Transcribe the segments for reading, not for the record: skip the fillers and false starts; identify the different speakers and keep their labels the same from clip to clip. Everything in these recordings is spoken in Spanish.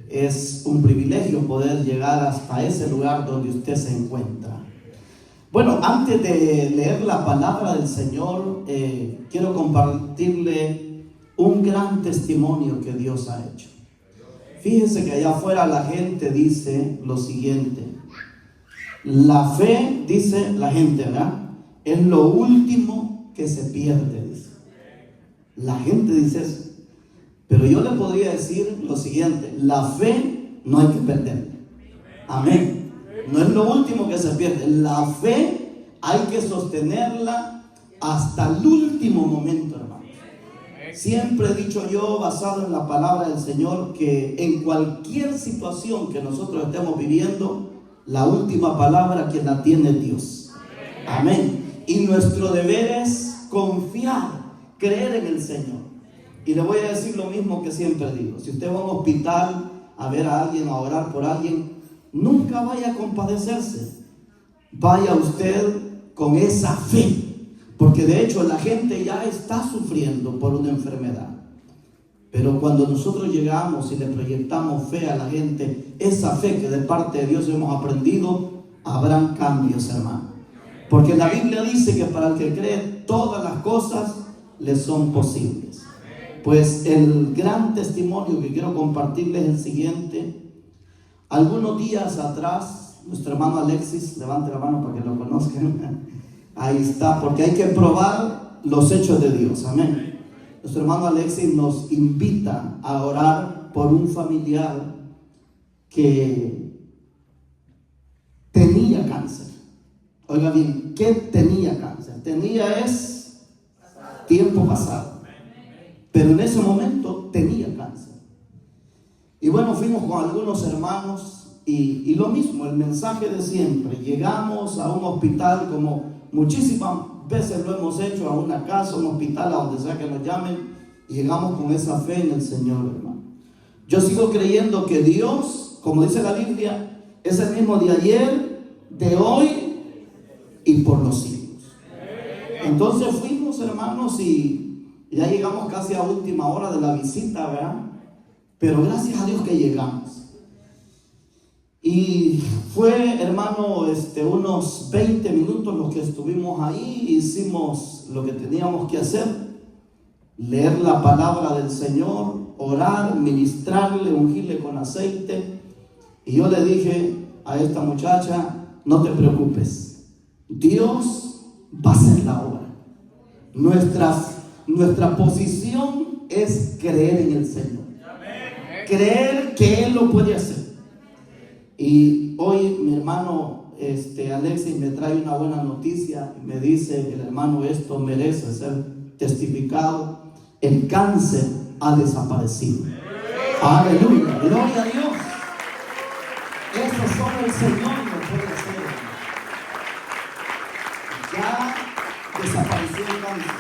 Speaker 1: Es un privilegio poder llegar hasta ese lugar donde usted se encuentra. Bueno, antes de leer la palabra del Señor, quiero compartirle un gran testimonio que Dios ha hecho. Fíjese que allá afuera la gente dice lo siguiente: la fe, dice la gente, ¿verdad?, es lo último que se pierde, dice. La gente dice eso. Pero yo le podría decir lo siguiente: la fe no hay que perderla. Amén. No es lo último que se pierde. La fe hay que sostenerla hasta el último momento, hermano. Siempre he dicho yo, basado en la palabra del Señor, que en cualquier situación que nosotros estemos viviendo, la última palabra quien la tiene es Dios. Amén. Y nuestro deber es confiar, creer en el Señor. Y le voy a decir lo mismo que siempre digo: si usted va a un hospital a ver a alguien, a orar por alguien, nunca vaya a compadecerse. Vaya usted con esa fe, porque de hecho la gente ya está sufriendo por una enfermedad. Pero cuando nosotros llegamos y le proyectamos fe a la gente, esa fe que de parte de Dios hemos aprendido, habrán cambios, hermano. Porque la Biblia dice que para el que cree, todas las cosas le son posibles. Pues el gran testimonio que quiero compartirles es el siguiente. Algunos días atrás, nuestro hermano Alexis, levante la mano para que lo conozcan. Ahí está, porque hay que probar los hechos de Dios. Amén. Nuestro hermano Alexis nos invita a orar por un familiar que tenía cáncer. Oiga bien, ¿qué tenía cáncer? Tenía es tiempo pasado, pero en ese momento tenía cáncer. Y bueno, fuimos con algunos hermanos y lo mismo, el mensaje de siempre. Llegamos a un hospital, como muchísimas veces lo hemos hecho, a una casa, a un hospital, a donde sea que nos llamen, y llegamos con esa fe en el Señor, hermano. Yo sigo creyendo que Dios, como dice la Biblia, es el mismo de ayer, de hoy y por los siglos. Entonces fuimos, hermanos, y ya llegamos casi a última hora de la visita, ¿verdad? Pero gracias a Dios que llegamos. Y fue, hermano, unos 20 minutos los que estuvimos ahí. Hicimos lo que teníamos que hacer: leer la palabra del Señor, orar, ministrarle, ungirle con aceite. Y yo le dije a esta muchacha: no te preocupes, Dios va a hacer la obra. Nuestra posición es creer en el Señor, creer que Él lo puede hacer. Y hoy mi hermano Alexis me trae una buena noticia. Me dice el hermano: esto merece ser testificado. El cáncer ha desaparecido. Aleluya, gloria a Dios. Eso solo el Señor lo puede hacer. Ya desapareció el cáncer.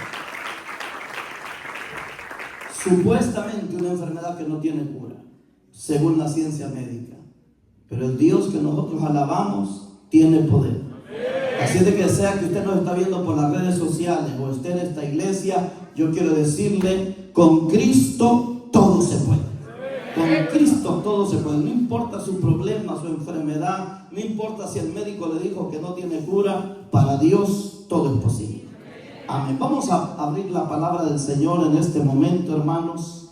Speaker 1: Supuestamente una enfermedad que no tiene cura, según la ciencia médica. Pero el Dios que nosotros alabamos tiene poder. Así de que sea que usted nos está viendo por las redes sociales o esté en esta iglesia, yo quiero decirle: con Cristo todo se puede. Con Cristo todo se puede. No importa su problema, su enfermedad, no importa si el médico le dijo que no tiene cura, para Dios todo es posible. Amén. Vamos a abrir la palabra del Señor en este momento, hermanos.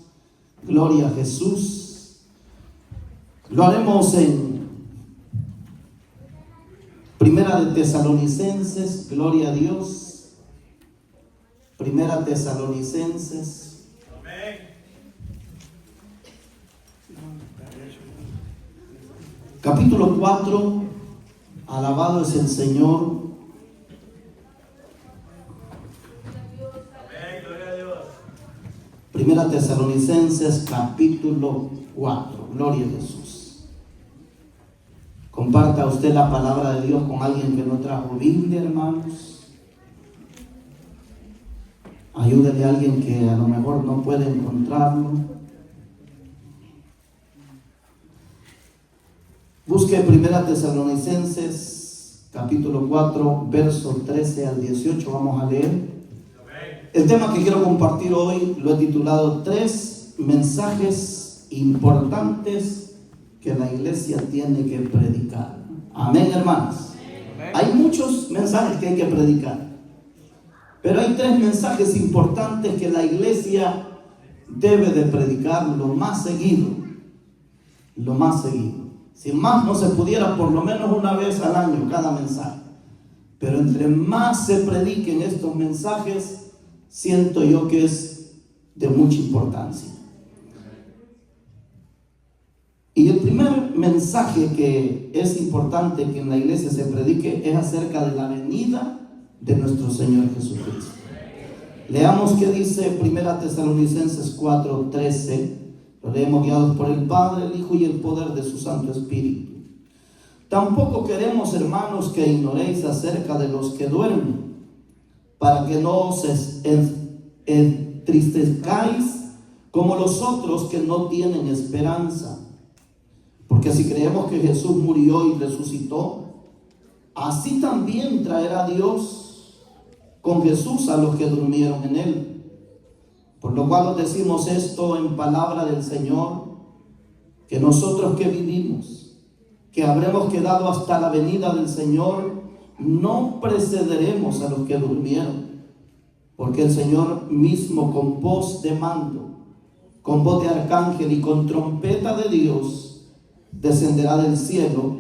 Speaker 1: Gloria a Jesús. Lo haremos en Primera de Tesalonicenses, gloria a Dios. Primera Tesalonicenses. Capítulo 4, alabado es el Señor. Primera Tesalonicenses, capítulo 4, gloria a Jesús. Comparta usted la palabra de Dios con alguien que no trajo Biblia, hermanos. Ayúdele a alguien que a lo mejor no puede encontrarlo. Busque Primera Tesalonicenses, capítulo 4, versos 13 al 18. Vamos a leer. El tema que quiero compartir hoy lo he titulado 3 mensajes importantes que la iglesia tiene que predicar. Amén, hermanos. Hay muchos mensajes que hay que predicar, pero hay 3 mensajes importantes que la iglesia debe de predicar lo más seguido. Lo más seguido. Si más no se pudiera, por lo menos una vez al año cada mensaje. Pero entre más se prediquen estos mensajes, siento yo que es de mucha importancia. Y el primer mensaje que es importante que en la iglesia se predique es acerca de la venida de nuestro Señor Jesucristo. Leamos qué dice 1 Tesalonicenses 4:13. Lo leemos guiados por el Padre, el Hijo y el poder de su Santo Espíritu. Tampoco queremos, hermanos, que ignoréis acerca de los que duermen, para que no os entristezcáis como los otros que no tienen esperanza. Porque si creemos que Jesús murió y resucitó, así también traerá Dios con Jesús a los que durmieron en él. Por lo cual os decimos esto en palabra del Señor, que nosotros que vivimos, que habremos quedado hasta la venida del Señor, no precederemos a los que durmieron. Porque el Señor mismo, con voz de mando, con voz de arcángel y con trompeta de Dios, descenderá del cielo,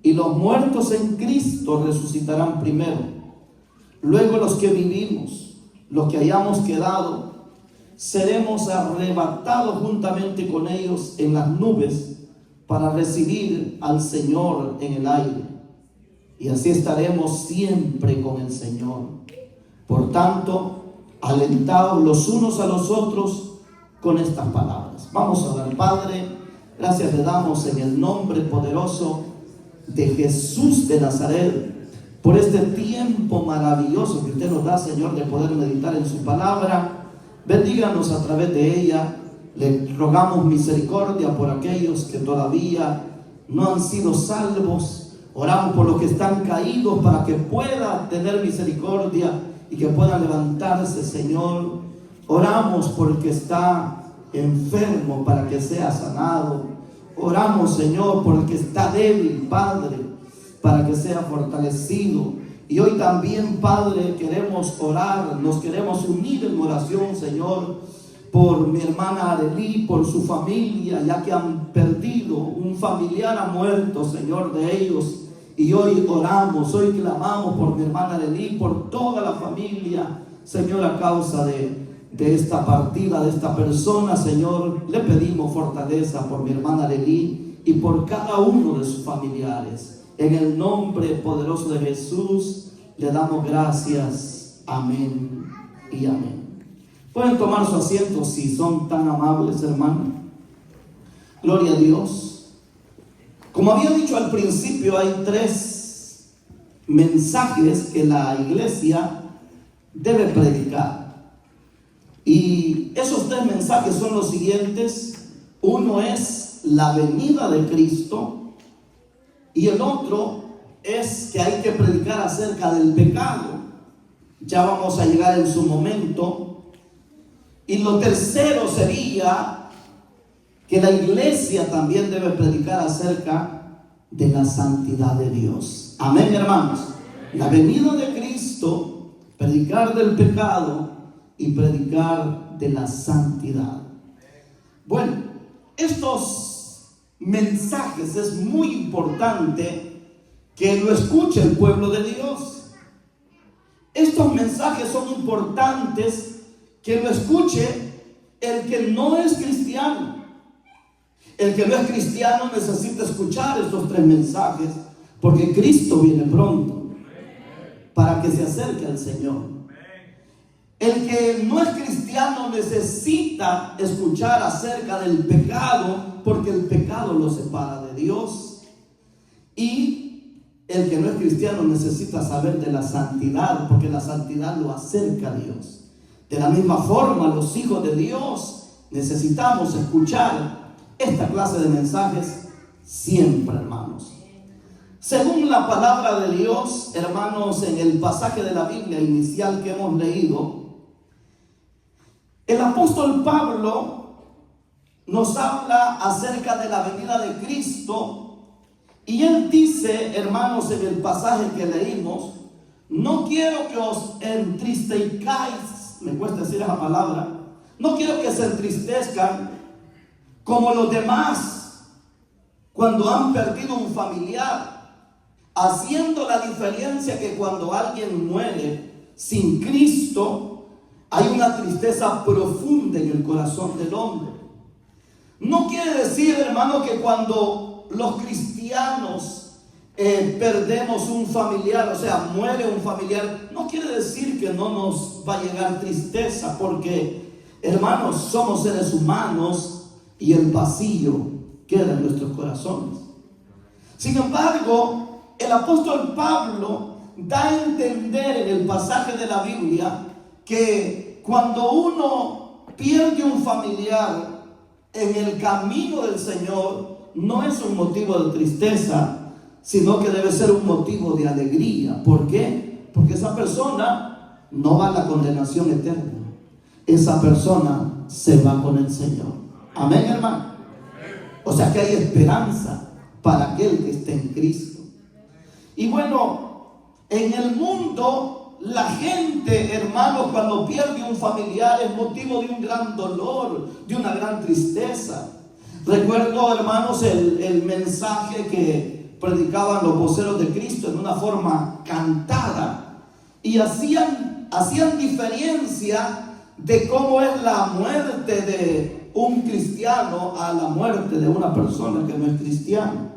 Speaker 1: y los muertos en Cristo resucitarán primero. Luego los que vivimos, los que hayamos quedado, seremos arrebatados juntamente con ellos en las nubes para recibir al Señor en el aire. Y así estaremos siempre con el Señor. Por tanto, alentaos los unos a los otros con estas palabras. Vamos a orar. Padre, gracias le damos en el nombre poderoso de Jesús de Nazaret por este tiempo maravilloso que usted nos da, Señor, de poder meditar en su palabra. Bendíganos a través de ella. Le rogamos misericordia por aquellos que todavía no han sido salvos. Oramos por los que están caídos para que puedan tener misericordia y que puedan levantarse, Señor. Oramos por el que está enfermo para que sea sanado. Oramos, Señor, por el que está débil, Padre, para que sea fortalecido. Y hoy también, Padre, queremos orar, nos queremos unir en oración, Señor, por mi hermana Arely, por su familia, ya que han perdido un familiar, ha muerto, Señor, de ellos. Y hoy oramos, hoy clamamos por mi hermana Arely, por toda la familia, Señor, a causa de esta partida, de esta persona, Señor. Le pedimos fortaleza por mi hermana Arely y por cada uno de sus familiares. En el nombre poderoso de Jesús le damos gracias. Amén y amén. Pueden tomar su asiento si son tan amables, hermanos. Gloria a Dios. Como había dicho al principio, hay 3 mensajes que la iglesia debe predicar. Y esos 3 mensajes son los siguientes. Uno es la venida de Cristo, y el otro es que hay que predicar acerca del pecado. Ya vamos a llegar en su momento. Y lo tercero sería que la iglesia también debe predicar acerca de la santidad de Dios. Amén, hermanos. La venida de Cristo, predicar del pecado y predicar de la santidad. Bueno, estos mensajes es muy importante que lo escuche el pueblo de Dios. Estos mensajes son importantes que lo escuche el que no es cristiano. El que no es cristiano necesita escuchar estos 3 mensajes, porque Cristo viene pronto para que se acerque al Señor. El que no es cristiano necesita escuchar acerca del pecado, porque el pecado lo separa de Dios. Y el que no es cristiano necesita saber de la santidad, porque la santidad lo acerca a Dios. De la misma forma, los hijos de Dios necesitamos escuchar esta clase de mensajes siempre, hermanos. Según la palabra de Dios, hermanos, en el pasaje de la Biblia inicial que hemos leído, el apóstol Pablo nos habla acerca de la venida de Cristo. Y él dice, hermanos, en el pasaje que leímos: no quiero que os entristezcáis, me cuesta decir esa palabra, no quiero que se entristezcan como los demás cuando han perdido un familiar, haciendo la diferencia que cuando alguien muere sin Cristo, hay una tristeza profunda en el corazón del hombre. No quiere decir, hermano, que cuando los cristianos perdemos un familiar, o sea, muere un familiar, no quiere decir que no nos va a llegar tristeza, porque, hermanos, somos seres humanos y el vacío queda en nuestros corazones. Sin embargo, el apóstol Pablo da a entender en el pasaje de la Biblia que cuando uno pierde un familiar en el camino del Señor, no es un motivo de tristeza, sino que debe ser un motivo de alegría. ¿Por qué? Porque esa persona no va a la condenación eterna. Esa persona se va con el Señor. Amén, hermano. O sea que hay esperanza para aquel que esté en Cristo. Y bueno, en el mundo, la gente, hermanos, cuando pierde un familiar es motivo de un gran dolor, de una gran tristeza. Recuerdo, hermanos, el mensaje que predicaban los voceros de Cristo en una forma cantada, y hacían diferencia de cómo es la muerte de un cristiano a la muerte de una persona que no es cristiana.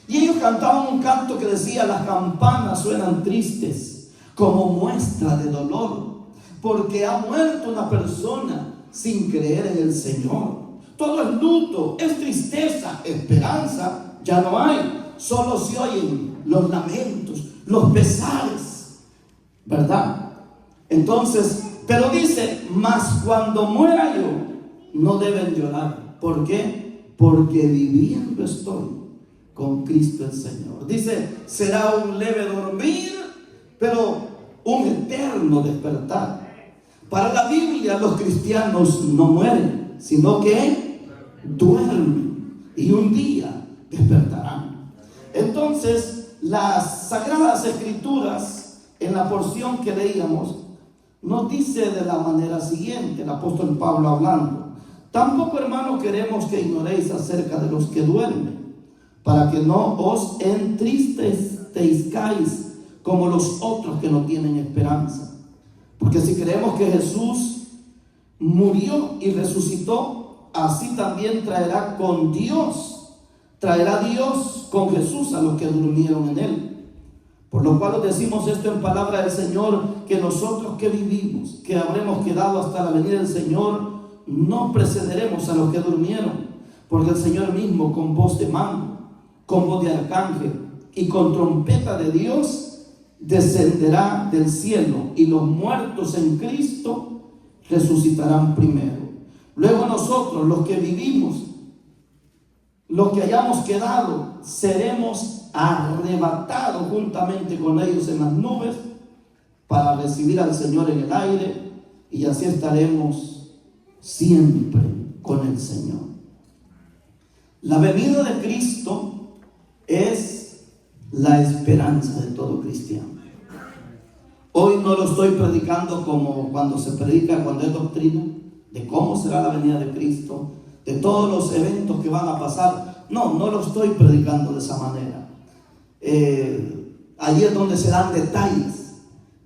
Speaker 1: Y ellos cantaban un canto que decía: las campanas suenan tristes como muestra de dolor, porque ha muerto una persona sin creer en el Señor. Todo es luto, es tristeza, esperanza ya no hay. Solo se oyen los lamentos, los pesares, ¿verdad? Entonces, pero dice: mas cuando muera yo, no deben llorar. ¿Por qué? Porque viviendo estoy con Cristo el Señor. Dice: será un leve dormir, pero un eterno despertar. Para la Biblia, los cristianos no mueren, sino que duermen y un día despertarán. Entonces, las Sagradas Escrituras, en la porción que leíamos, nos dice de la manera siguiente, el apóstol Pablo hablando: tampoco, hermanos, queremos que ignoréis acerca de los que duermen, para que no os entristezcáis como los otros que no tienen esperanza. Porque si creemos que Jesús murió y resucitó, así también traerá Dios con Jesús a los que durmieron en él. Por lo cual os decimos esto en palabra del Señor, que nosotros que vivimos, que habremos quedado hasta la venida del Señor, no precederemos a los que durmieron. Porque el Señor mismo, con voz de mando, con voz de arcángel y con trompeta de Dios, descenderá del cielo, y los muertos en Cristo resucitarán primero. Luego nosotros, los que vivimos, los que hayamos quedado, seremos arrebatados juntamente con ellos en las nubes para recibir al Señor en el aire, y así estaremos siempre con el Señor. La venida de Cristo es la esperanza de todo cristiano. Hoy no lo estoy predicando como cuando se predica, cuando es doctrina, de cómo será la venida de Cristo, de todos los eventos que van a pasar. No lo estoy predicando de esa manera. Allí es donde se dan detalles.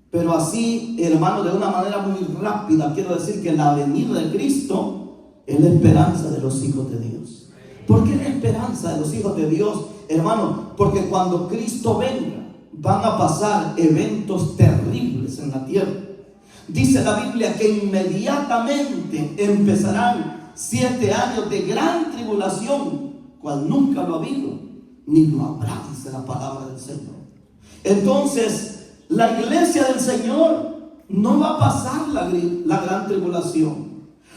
Speaker 1: Pero así, hermano, de una manera muy rápida, quiero decir que la venida de Cristo es la esperanza de los hijos de Dios. ¿Por qué la esperanza de los hijos de Dios, hermano? Porque cuando Cristo venga, van a pasar eventos terribles en la tierra. Dice la Biblia que inmediatamente empezarán 7 años de gran tribulación, cual nunca lo ha habido, ni lo habrá, dice la palabra del Señor. Entonces, la iglesia del Señor no va a pasar la gran tribulación.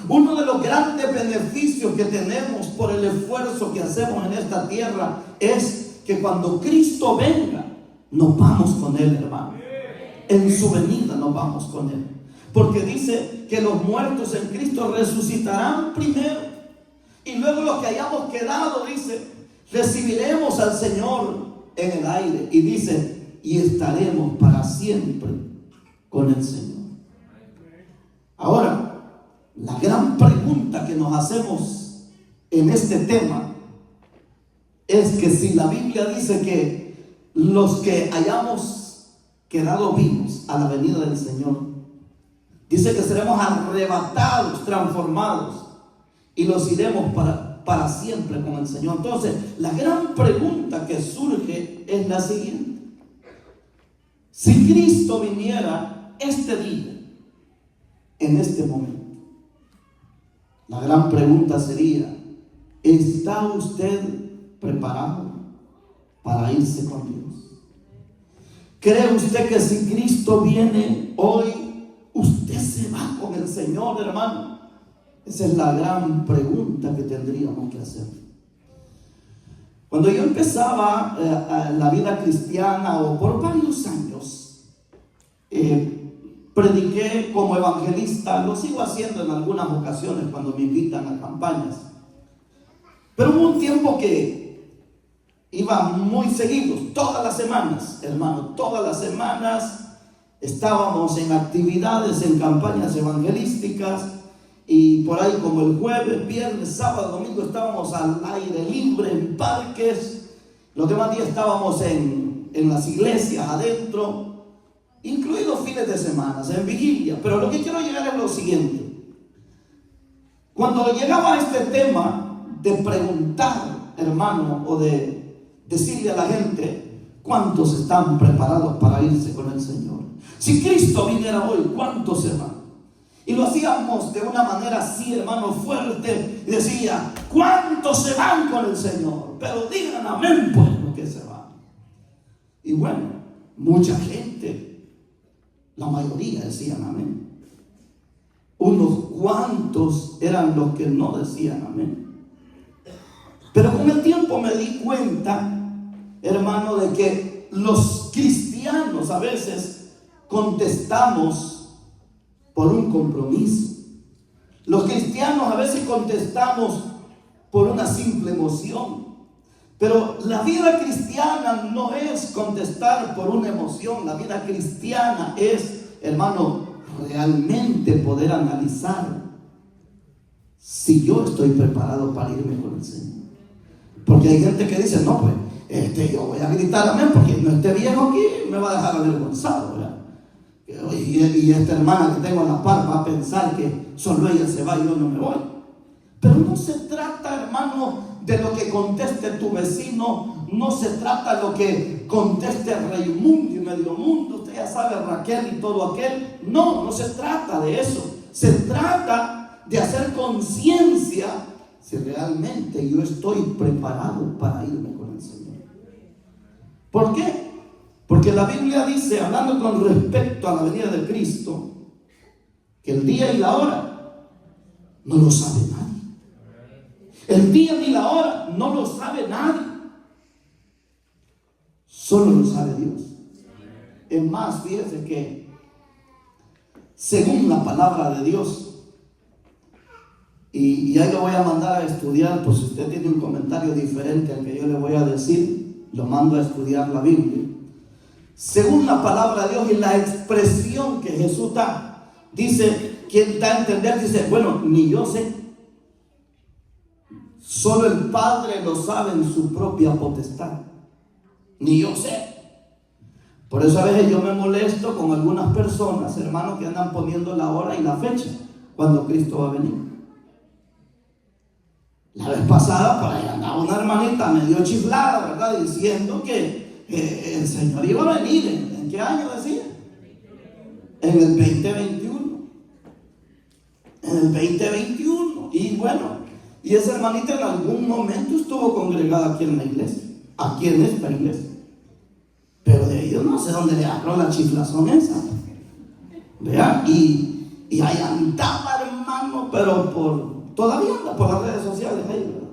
Speaker 1: Uno de los grandes beneficios que tenemos por el esfuerzo que hacemos en esta tierra es que cuando Cristo venga, nos vamos con Él, hermano. En su venida nos vamos con Él. Porque dice que los muertos en Cristo resucitarán primero. Y luego los que hayamos quedado, dice, recibiremos al Señor en el aire. Y dice, y estaremos para siempre con el Señor. Ahora, la gran pregunta que nos hacemos en este tema es que si la Biblia dice que los que hayamos quedado vivos a la venida del Señor, dice que seremos arrebatados, transformados, y los iremos para siempre con el Señor. Entonces, la gran pregunta que surge es la siguiente: si Cristo viniera este día, en este momento, la gran pregunta sería: ¿está usted preparado para irse con Dios? ¿Cree usted que si Cristo viene hoy, usted se va con el Señor, hermano? Esa es la gran pregunta que tendríamos que hacer. Cuando yo empezaba la vida cristiana, o por varios años, prediqué como evangelista. Lo sigo haciendo en algunas ocasiones cuando me invitan a campañas. Pero hubo un tiempo que iba muy seguidos, todas las semanas, hermano, todas las semanas estábamos en actividades, en campañas evangelísticas. Y por ahí, como el jueves, viernes, sábado, domingo, estábamos al aire libre, en parques. Los demás días estábamos en las iglesias adentro, incluidos fines de semana, en vigilia. Pero lo que quiero llegar es lo siguiente: cuando llegaba a este tema de preguntar, hermano, o de decirle a la gente cuántos están preparados para irse con el Señor, si Cristo viniera hoy, ¿cuántos se van? Y lo hacíamos de una manera así, hermano, fuerte, y decía: ¿cuántos se van con el Señor? Pero digan amén por lo que se van. Y bueno, mucha gente, la mayoría decían amén. Unos cuantos eran los que no decían amén. Pero con el tiempo me di cuenta, hermano, de que los cristianos a veces contestamos por un compromiso. Los cristianos a veces contestamos por una simple emoción. Pero la vida cristiana no es contestar por una emoción. La vida cristiana es, hermano, realmente poder analizar si yo estoy preparado para irme con el Señor. Porque hay gente que dice: no, pues yo voy a gritar amén porque no esté viejo aquí, me va a dejar avergonzado, ¿verdad? Y esta hermana que tengo en la par va a pensar que solo ella se va y yo no me voy. Pero no se trata, hermano, de lo que conteste tu vecino. No se trata de lo que conteste Raimundo y medio mundo. Usted ya sabe, Raquel y todo aquel. No se trata de eso. Se trata de hacer conciencia si realmente yo estoy preparado para irme con el Señor. ¿Por qué? Porque la Biblia dice, hablando con respecto a la venida de Cristo, que el día y la hora no lo sabe nadie. El día ni la hora no lo sabe nadie. Solo lo sabe Dios. Es más, fíjese que según la palabra de Dios, y ahí lo voy a mandar a estudiar, por si usted tiene un comentario diferente al que yo le voy a decir, lo mando a estudiar la Biblia. Según la palabra de Dios y la expresión que Jesús da, dice, quien da a entender, dice: bueno, ni yo sé, solo el Padre lo sabe en su propia potestad. Ni yo sé. Por eso a veces yo me molesto con algunas personas, hermanos, que andan poniendo la hora y la fecha cuando Cristo va a venir. La vez pasada por ahí andaba una hermanita medio chiflada, ¿verdad?, diciendo que el Señor iba a venir. ¿En qué año decía? En el 2021. En el 2021. Y bueno, y esa hermanita en algún momento estuvo congregada aquí en la iglesia, aquí en esta iglesia. Pero de ellos no sé dónde le agarró la chiflazón esa. ¿Vea? Y ahí andaba, hermano, pero todavía anda por las redes sociales ahí, ¿verdad?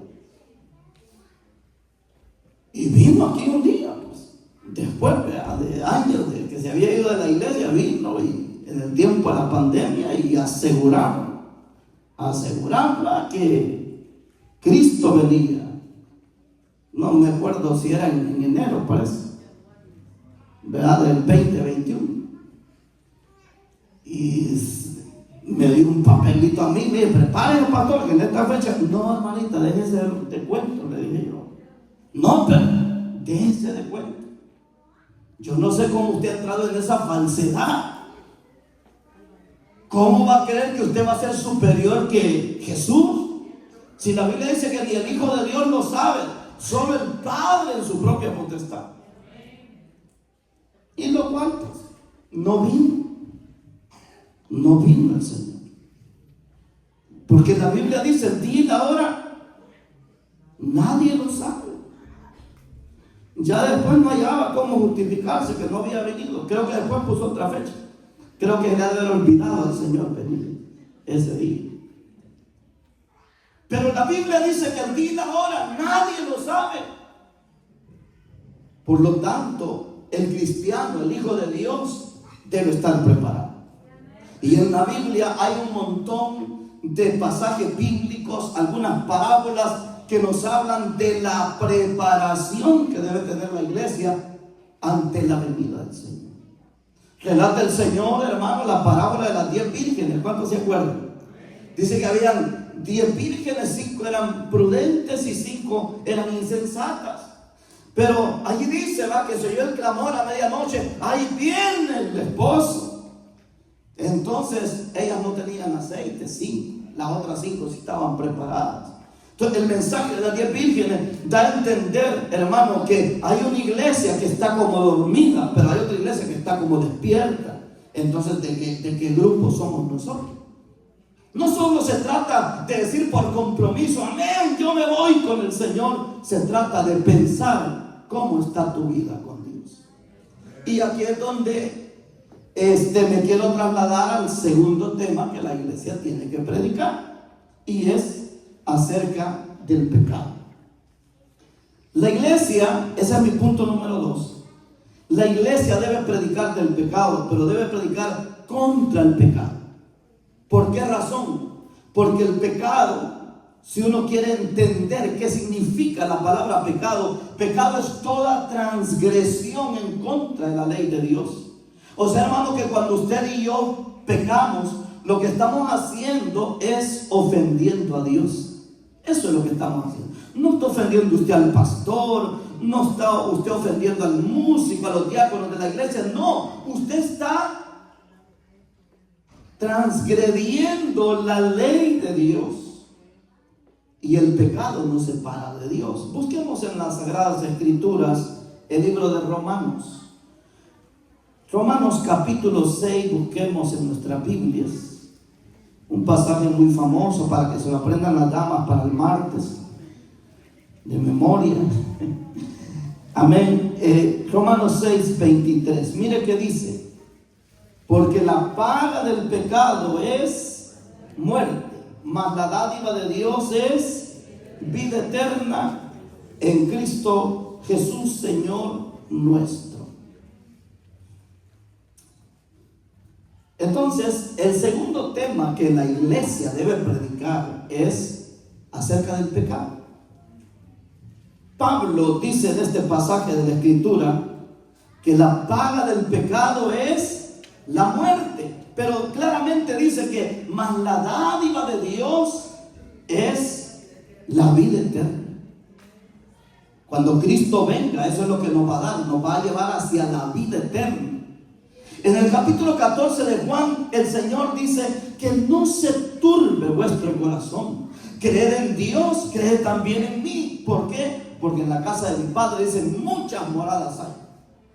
Speaker 1: Y vino aquí un día, pues, después de años de que se había ido de la iglesia, vino y en el tiempo de la pandemia y aseguraba que Cristo venía. No me acuerdo si era en enero, parece, ¿verdad? Del 2021. Y me dio un papelito a mí, me dice, prepárese, pastor, que en esta fecha. No, hermanita, déjese de cuento, le dije yo. No, pero déjese de cuento. Yo no sé cómo usted ha entrado en esa falsedad. ¿Cómo va a creer que usted va a ser superior que Jesús? Si la Biblia dice que ni el Hijo de Dios lo sabe, solo el Padre en su propia potestad. ¿Y los cuantos? No vino. No vino el Señor. Porque la Biblia dice, el día y la hora, nadie lo sabe. Ya después no hallaba cómo justificarse que no había venido. Creo que después puso otra fecha. Creo que ya había olvidado al Señor venir ese día. Pero la Biblia dice que el día y la hora nadie lo sabe. Por lo tanto, el cristiano, el Hijo de Dios, debe estar preparado. Y en la Biblia hay un montón de pasajes bíblicos, algunas parábolas que nos hablan de la preparación que debe tener la iglesia ante la venida del Señor. Relata el Señor, hermano, la parábola de las 10 vírgenes. ¿Cuántos se acuerdan? Dice que habían 10 vírgenes, 5 eran prudentes y 5 eran insensatas. Pero allí dice, va, que se oyó el clamor a medianoche, ahí viene el esposo. Entonces ellas no tenían aceite, 5, las otras 5 sí estaban preparadas. Entonces el mensaje de las 10 vírgenes da a entender, hermano, que hay una iglesia que está como dormida, pero hay otra iglesia que está como despierta. Entonces, ¿de qué grupo somos nosotros? No solo se trata de decir por compromiso, amén, yo me voy con el Señor. Se trata de pensar cómo está tu vida con Dios. Y aquí es donde me quiero trasladar al segundo tema que la iglesia tiene que predicar, y es acerca del pecado. La iglesia, ese es mi punto número 2. La iglesia debe predicar del pecado, pero debe predicar contra el pecado. ¿Por qué razón? Porque el pecado, si uno quiere entender qué significa la palabra pecado, pecado es toda transgresión en contra de la ley de Dios. O sea, hermano, que cuando usted y yo pecamos, lo que estamos haciendo es ofendiendo a Dios. Eso es lo que estamos haciendo. No está ofendiendo usted al pastor, no está usted ofendiendo al músico, a los diáconos de la iglesia. No, usted está transgrediendo la ley de Dios. Y el pecado nos separa de Dios. Busquemos en las Sagradas Escrituras el libro de Romanos. Romanos capítulo 6, busquemos en nuestras Biblias. Un pasaje muy famoso para que se lo aprendan las damas para el martes, de memoria. Amén. Romanos 6, 23. Mire qué dice. Porque la paga del pecado es muerte, mas la dádiva de Dios es vida eterna en Cristo Jesús, Señor nuestro. Entonces, el segundo tema que la iglesia debe predicar es acerca del pecado. Pablo dice en este pasaje de la Escritura que la paga del pecado es la muerte, pero claramente dice que mas la dádiva de Dios es la vida eterna. Cuando Cristo venga, eso es lo que nos va a dar, nos va a llevar hacia la vida eterna. En el capítulo 14 de Juan, el Señor dice que no se turbe vuestro corazón. Creed en Dios, creed también en mí. ¿Por qué? Porque en la casa de mi Padre dicen muchas moradas hay.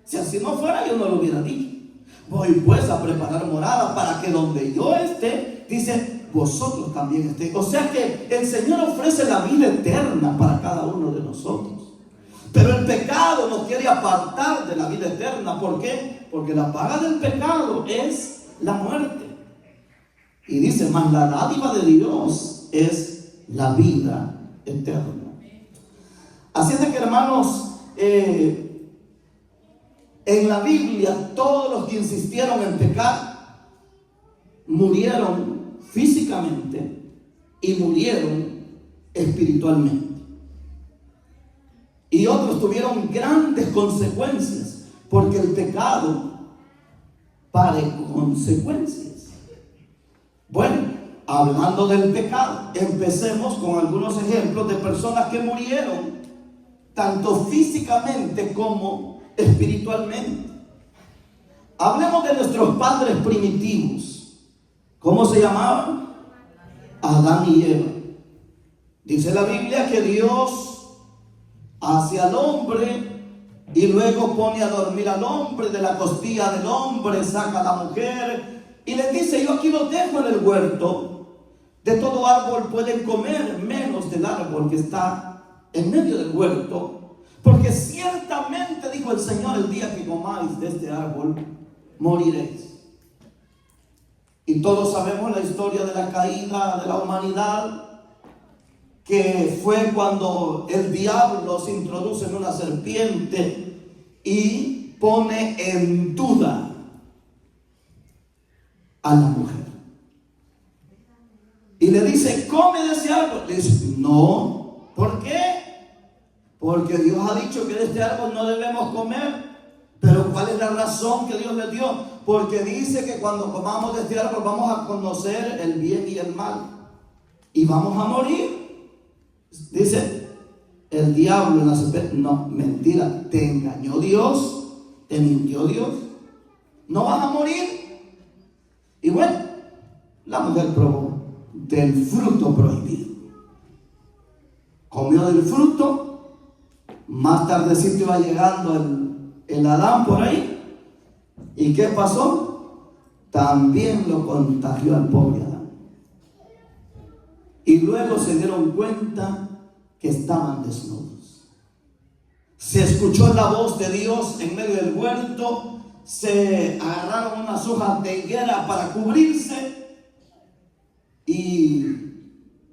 Speaker 1: Si así no fuera, yo no lo hubiera dicho. Voy pues a preparar morada para que donde yo esté, dice, vosotros también estéis. O sea que el Señor ofrece la vida eterna para cada uno de nosotros. Pero el pecado nos quiere apartar de la vida eterna. ¿Por qué? Porque la paga del pecado es la muerte. Y dice, mas la dádiva de Dios es la vida eterna. Así es de que, hermanos, en la Biblia todos los que insistieron en pecar murieron físicamente y murieron espiritualmente. Y otros tuvieron grandes consecuencias, porque el pecado pare consecuencias. Bueno, hablando del pecado, empecemos con algunos ejemplos de personas que murieron, tanto físicamente como espiritualmente. Hablemos de nuestros padres primitivos. ¿Cómo se llamaban? Adán y Eva. Dice la Biblia que Dios hace al hombre y luego pone a dormir al hombre, de la costilla del hombre saca a la mujer y les dice: yo aquí los dejo en el huerto, de todo árbol pueden comer menos del árbol que está en medio del huerto, porque ciertamente, dijo el Señor, el día que comáis de este árbol moriréis. Y todos sabemos la historia de la caída de la humanidad, que fue cuando el diablo se introduce en una serpiente y pone en duda a la mujer. Y le dice: come de ese árbol. Le dice: no. ¿Por qué? Porque Dios ha dicho que de este árbol no debemos comer. Pero ¿cuál es la razón que Dios le dio? Porque dice que cuando comamos de este árbol vamos a conocer el bien y el mal y vamos a morir. Dice el diablo en la serpiente: no, mentira, te engañó Dios, te mintió Dios, no vas a morir. Y bueno, la mujer probó del fruto prohibido, comió del fruto. Más tardecito iba llegando el Adán por ahí. ¿Y qué pasó? También lo contagió al pobre Adán. Y luego se dieron cuenta que estaban desnudos. Se escuchó la voz de Dios en medio del huerto. Se agarraron unas hojas de higuera para cubrirse y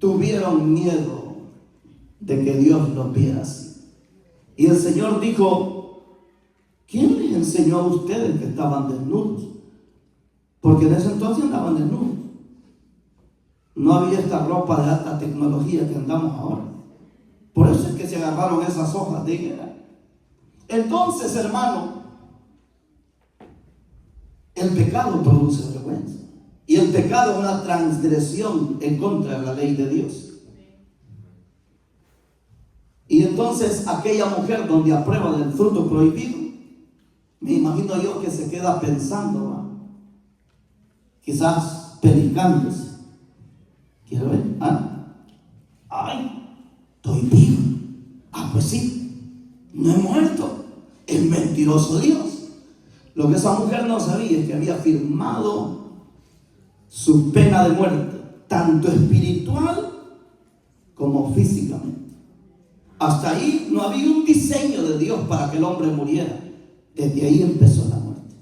Speaker 1: tuvieron miedo de que Dios los viera así. Y el Señor dijo: ¿quién les enseñó a ustedes que estaban desnudos? Porque en ese entonces andaban desnudos. No había esta ropa de alta tecnología que andamos ahora. Por eso es que se agarraron esas hojas de higuera. Entonces, hermano, el pecado produce vergüenza. Y el pecado es una transgresión en contra de la ley de Dios. Y entonces aquella mujer donde aprueba del fruto prohibido, me imagino yo que se queda pensando, ¿no? Quizás pelicándose. Quiero ver, ay, estoy vivo. Pues sí, no he muerto. El mentiroso Dios. Lo que esa mujer no sabía es que había firmado su pena de muerte, tanto espiritual como físicamente. Hasta ahí no había un diseño de Dios para que el hombre muriera. Desde ahí empezó la muerte.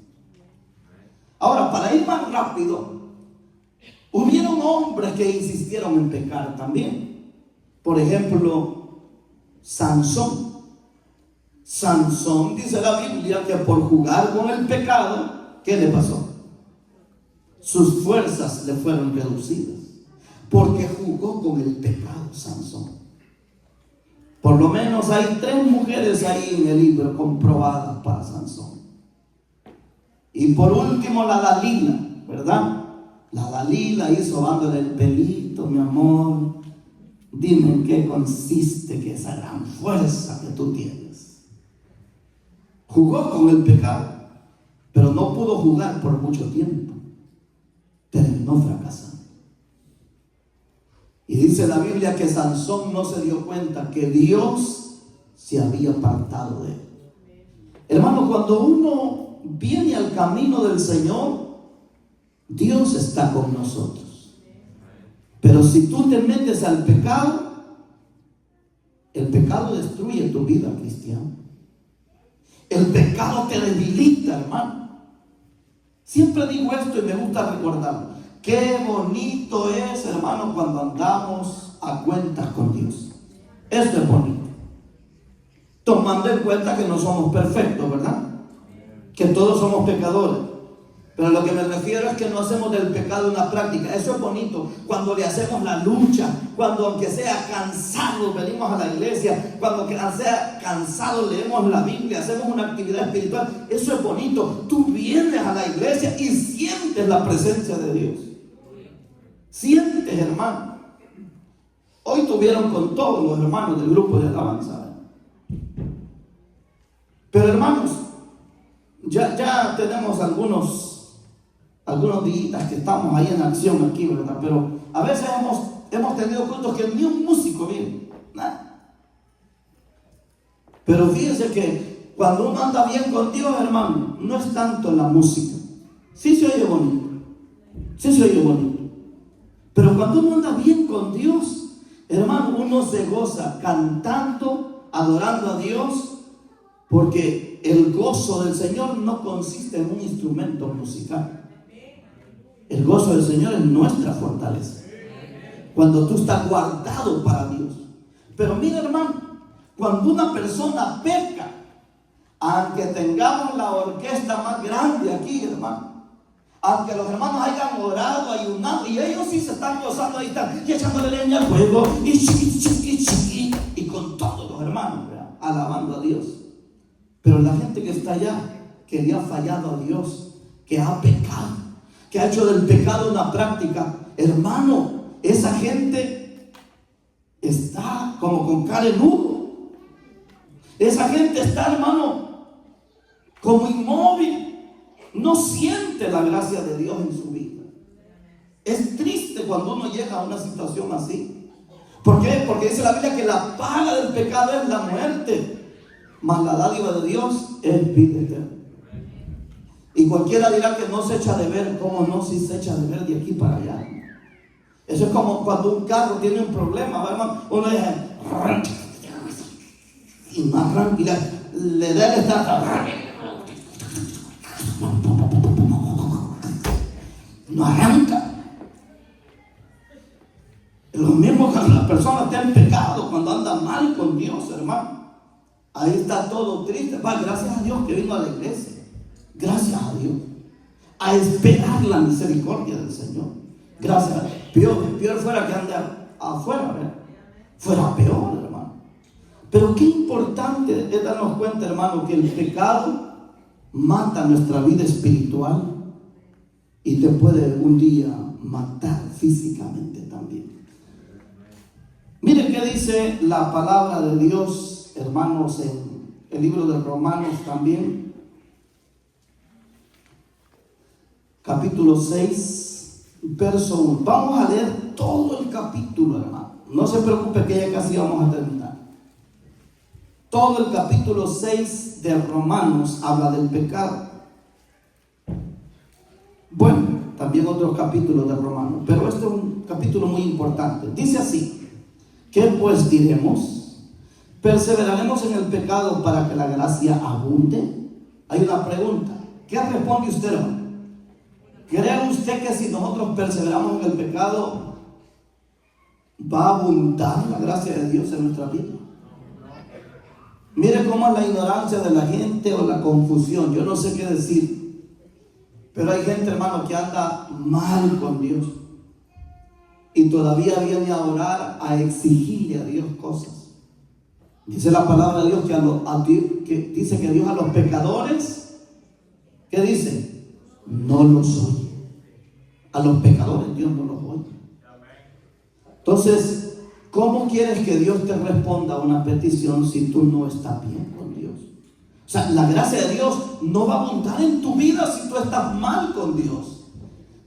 Speaker 1: Ahora, para ir más rápido, hubieron hombres que insistieron en pecar también. Por ejemplo, Sansón. Sansón, dice la Biblia, que por jugar con el pecado, ¿qué le pasó? Sus fuerzas le fueron reducidas, porque jugó con el pecado Sansón. Por lo menos hay 3 mujeres ahí en el libro comprobadas para Sansón. Y por último la Dalila, ¿verdad? La Dalila hizo sobándole el pelito: mi amor, dime en qué consiste que esa gran fuerza que tú tienes. Jugó con el pecado, pero no pudo jugar por mucho tiempo. Terminó fracasando. Y dice la Biblia que Sansón no se dio cuenta que Dios se había apartado de él. Hermano, cuando uno viene al camino del Señor, Dios está con nosotros. Pero si tú te metes al pecado, el pecado destruye tu vida cristiana. El pecado te debilita, hermano. Siempre digo esto y me gusta recordarlo. Qué bonito es, hermano, cuando andamos a cuentas con Dios. Esto es bonito. Tomando en cuenta que no somos perfectos, ¿verdad? Que todos somos pecadores. Pero lo que me refiero es que no hacemos del pecado una práctica. Eso es bonito. Cuando le hacemos la lucha, cuando aunque sea cansado venimos a la iglesia, cuando sea cansado leemos la Biblia, hacemos una actividad espiritual. Eso es bonito. Tú vienes a la iglesia y sientes la presencia de Dios. Sientes, hermano. Hoy tuvieron con todos los hermanos del grupo de alabanza. Pero hermanos, ya tenemos algunos días que estamos ahí en acción aquí, ¿verdad? Pero a veces hemos tenido cultos que ni un músico viene, nada. Pero fíjense que cuando uno anda bien con Dios, hermano, no es tanto la música. Sí se oye bonito. Pero cuando uno anda bien con Dios, hermano, uno se goza cantando, adorando a Dios, porque el gozo del Señor no consiste en un instrumento musical. El gozo del Señor es nuestra fortaleza. Cuando tú estás guardado para Dios. Pero mira, hermano, cuando una persona peca, aunque tengamos la orquesta más grande aquí, hermano, aunque los hermanos hayan orado, ayunado, y ellos sí se están gozando, ahí están y echándole leña al fuego, y con todos los hermanos, ¿verdad?, alabando a Dios. Pero la gente que está allá, que le ha fallado a Dios, que ha pecado, que ha hecho del pecado una práctica, hermano, esa gente está como con cara en nudo. Esa gente está, hermano, como inmóvil. No siente la gracia de Dios en su vida. Es triste cuando uno llega a una situación así. ¿Por qué? Porque dice la Biblia que la paga del pecado es la muerte, mas la dádiva de Dios es vida eterna. Y cualquiera dirá que no se echa de ver. ¿Cómo no? Si se echa de ver de aquí para allá. Eso es como cuando un carro tiene un problema, ¿verdad? Uno dice y no arranca, y le da el estar, no arranca. Lo mismo cuando la persona está en pecado, cuando anda mal con Dios, hermano. Ahí está todo triste. Gracias a Dios que vino a la iglesia. Gracias a Dios. A esperar la misericordia del Señor. Gracias a Dios. Peor fuera que ande afuera, ¿verdad? Fuera peor, hermano. Pero qué importante es darnos cuenta, hermano, que el pecado mata nuestra vida espiritual y te puede un día matar físicamente también. Miren qué dice la palabra de Dios, hermanos, en el libro de Romanos también. Capítulo 6, verso 1. Vamos a leer todo el capítulo, hermano. No se preocupe que ya casi vamos a terminar. Todo el capítulo 6 de Romanos habla del pecado. Bueno, también otros capítulos de Romanos, pero este es un capítulo muy importante. Dice así: ¿qué pues diremos? ¿Perseveraremos en el pecado para que la gracia abunde? Hay una pregunta. ¿Qué responde usted, hermano? ¿Cree usted que si nosotros perseveramos en el pecado va a abundar la gracia de Dios en nuestra vida? Mire cómo es la ignorancia de la gente o la confusión. Yo no sé qué decir, pero hay gente, hermano, que anda mal con Dios y todavía viene a orar, a exigirle a Dios cosas. Dice la palabra de Dios que dice que Dios a los pecadores, ¿qué dice? No los oye. A los pecadores Dios no los oye. Entonces, ¿cómo quieres que Dios te responda a una petición si tú no estás bien con Dios? O sea, la gracia de Dios no va a abundar en tu vida si tú estás mal con Dios.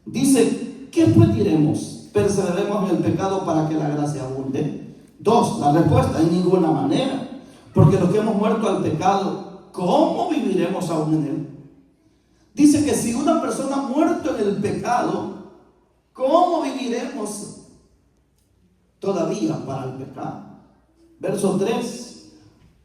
Speaker 1: Dice, ¿qué pues diremos? ¿Perseveremos en el pecado para que la gracia abunde? 2, la respuesta: en ninguna manera. Porque los que hemos muerto al pecado, ¿cómo viviremos aún en él? Dice que si una persona ha muerto en el pecado, ¿cómo viviremos todavía para el pecado? Verso 3: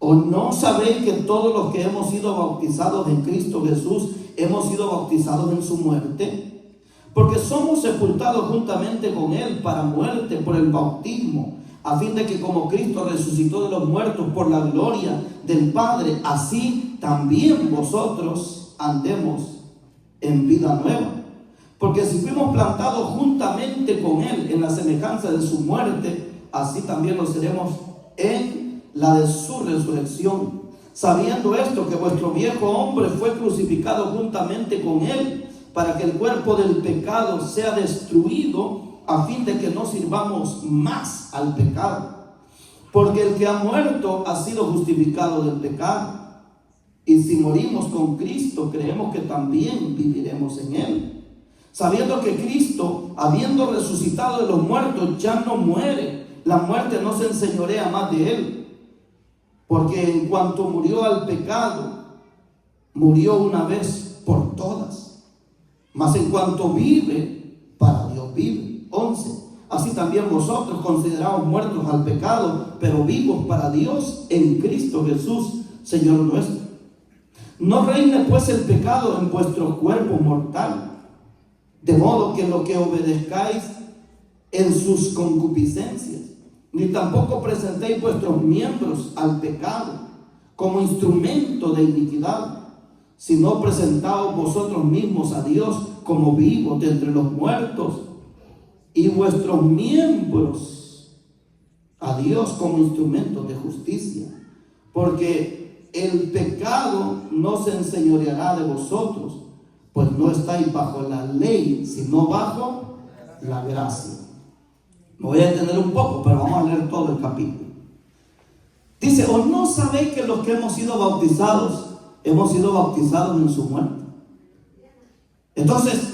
Speaker 1: ¿o no sabéis que todos los que hemos sido bautizados en Cristo Jesús hemos sido bautizados en su muerte? Porque somos sepultados juntamente con Él para muerte por el bautismo, a fin de que como Cristo resucitó de los muertos por la gloria del Padre, así también vosotros andemos en vida nueva. Porque si fuimos plantados juntamente con Él en la semejanza de su muerte, así también lo seremos en la de su resurrección. Sabiendo esto, que vuestro viejo hombre fue crucificado juntamente con Él, para que el cuerpo del pecado sea destruido, a fin de que no sirvamos más al pecado. Porque el que ha muerto ha sido justificado del pecado. Y si morimos con Cristo, creemos que también viviremos en Él. Sabiendo que Cristo, habiendo resucitado de los muertos, ya no muere. La muerte no se enseñorea más de Él. Porque en cuanto murió al pecado, murió una vez por todas. Mas en cuanto vive, para Dios vive. 11. Así también vosotros consideraos muertos al pecado, pero vivos para Dios en Cristo Jesús, Señor nuestro. No reine pues el pecado en vuestro cuerpo mortal, de modo que lo que obedezcáis en sus concupiscencias, ni tampoco presentéis vuestros miembros al pecado como instrumento de iniquidad, sino presentaos vosotros mismos a Dios como vivos de entre los muertos, y vuestros miembros a Dios como instrumentos de justicia. Porque el pecado no se enseñoreará de vosotros, pues no estáis bajo la ley, sino bajo la gracia. Me voy a detener un poco, pero vamos a leer todo el capítulo. Dice: ¿o no sabéis que los que hemos sido bautizados en su muerte? Entonces,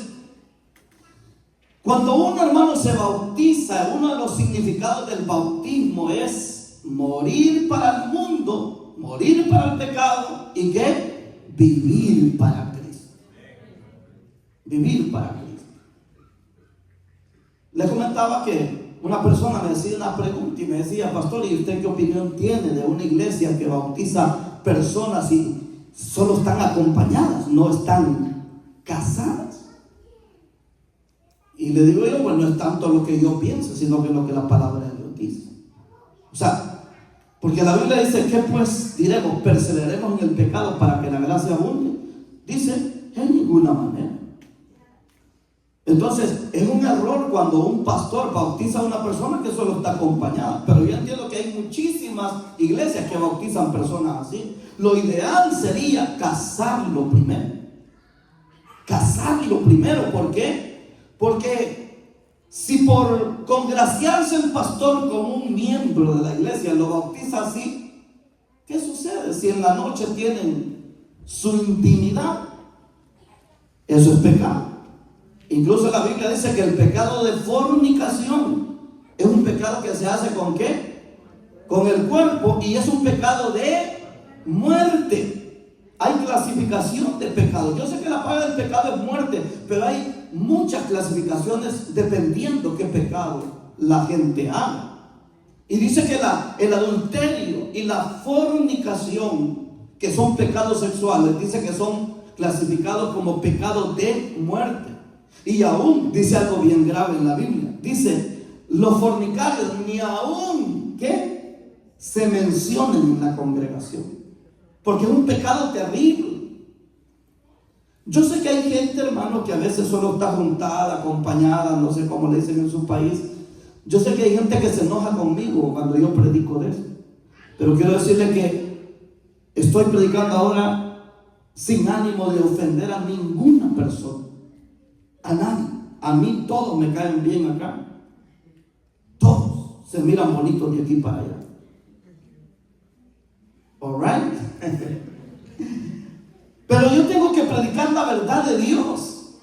Speaker 1: cuando un hermano se bautiza, uno de los significados del bautismo es morir para el mundo, morir para el pecado, y ¿qué? Vivir para Cristo. Vivir para Cristo. Les comentaba que una persona me hacía una pregunta y me decía: pastor, ¿y usted qué opinión tiene de una iglesia que bautiza personas y solo están acompañadas, no están casadas? Y le digo yo: pues no es tanto lo que yo pienso, sino que lo que la palabra de Dios dice. O sea, porque la Biblia dice: ¿qué pues diremos? ¿Perseveraremos en el pecado para que la gracia abunde? Dice: en ninguna manera. Entonces, es un error cuando un pastor bautiza a una persona que solo está acompañada. Pero yo entiendo que hay muchísimas iglesias que bautizan personas así. Lo ideal sería casarlo primero. Casarlo primero, ¿por qué? Porque si por congraciarse el pastor con un miembro de la iglesia lo bautiza así, ¿qué sucede? Si en la noche tienen su intimidad, eso es pecado. Incluso la Biblia dice que el pecado de fornicación es un pecado que se hace ¿con qué? Con el cuerpo, y es un pecado de muerte. Hay clasificación de pecado. Yo sé que la paga del pecado es muerte, pero hay muchas clasificaciones dependiendo qué pecado la gente haga. Y dice que el adulterio y la fornicación, que son pecados sexuales, dice que son clasificados como pecados de muerte. Y aún dice algo bien grave en la Biblia. Dice: los fornicarios ni aún ¿qué? Se mencionen en la congregación, porque es un pecado terrible. Yo sé que hay gente, hermano, que a veces solo está juntada, acompañada, no sé cómo le dicen en su país. Yo sé que hay gente que se enoja conmigo cuando yo predico de eso, pero quiero decirle que estoy predicando ahora sin ánimo de ofender a ninguna persona, a nadie. A mí todos me caen bien acá, todos se miran bonitos de aquí para allá. Alright. Pero yo tengo que predicar la verdad de Dios.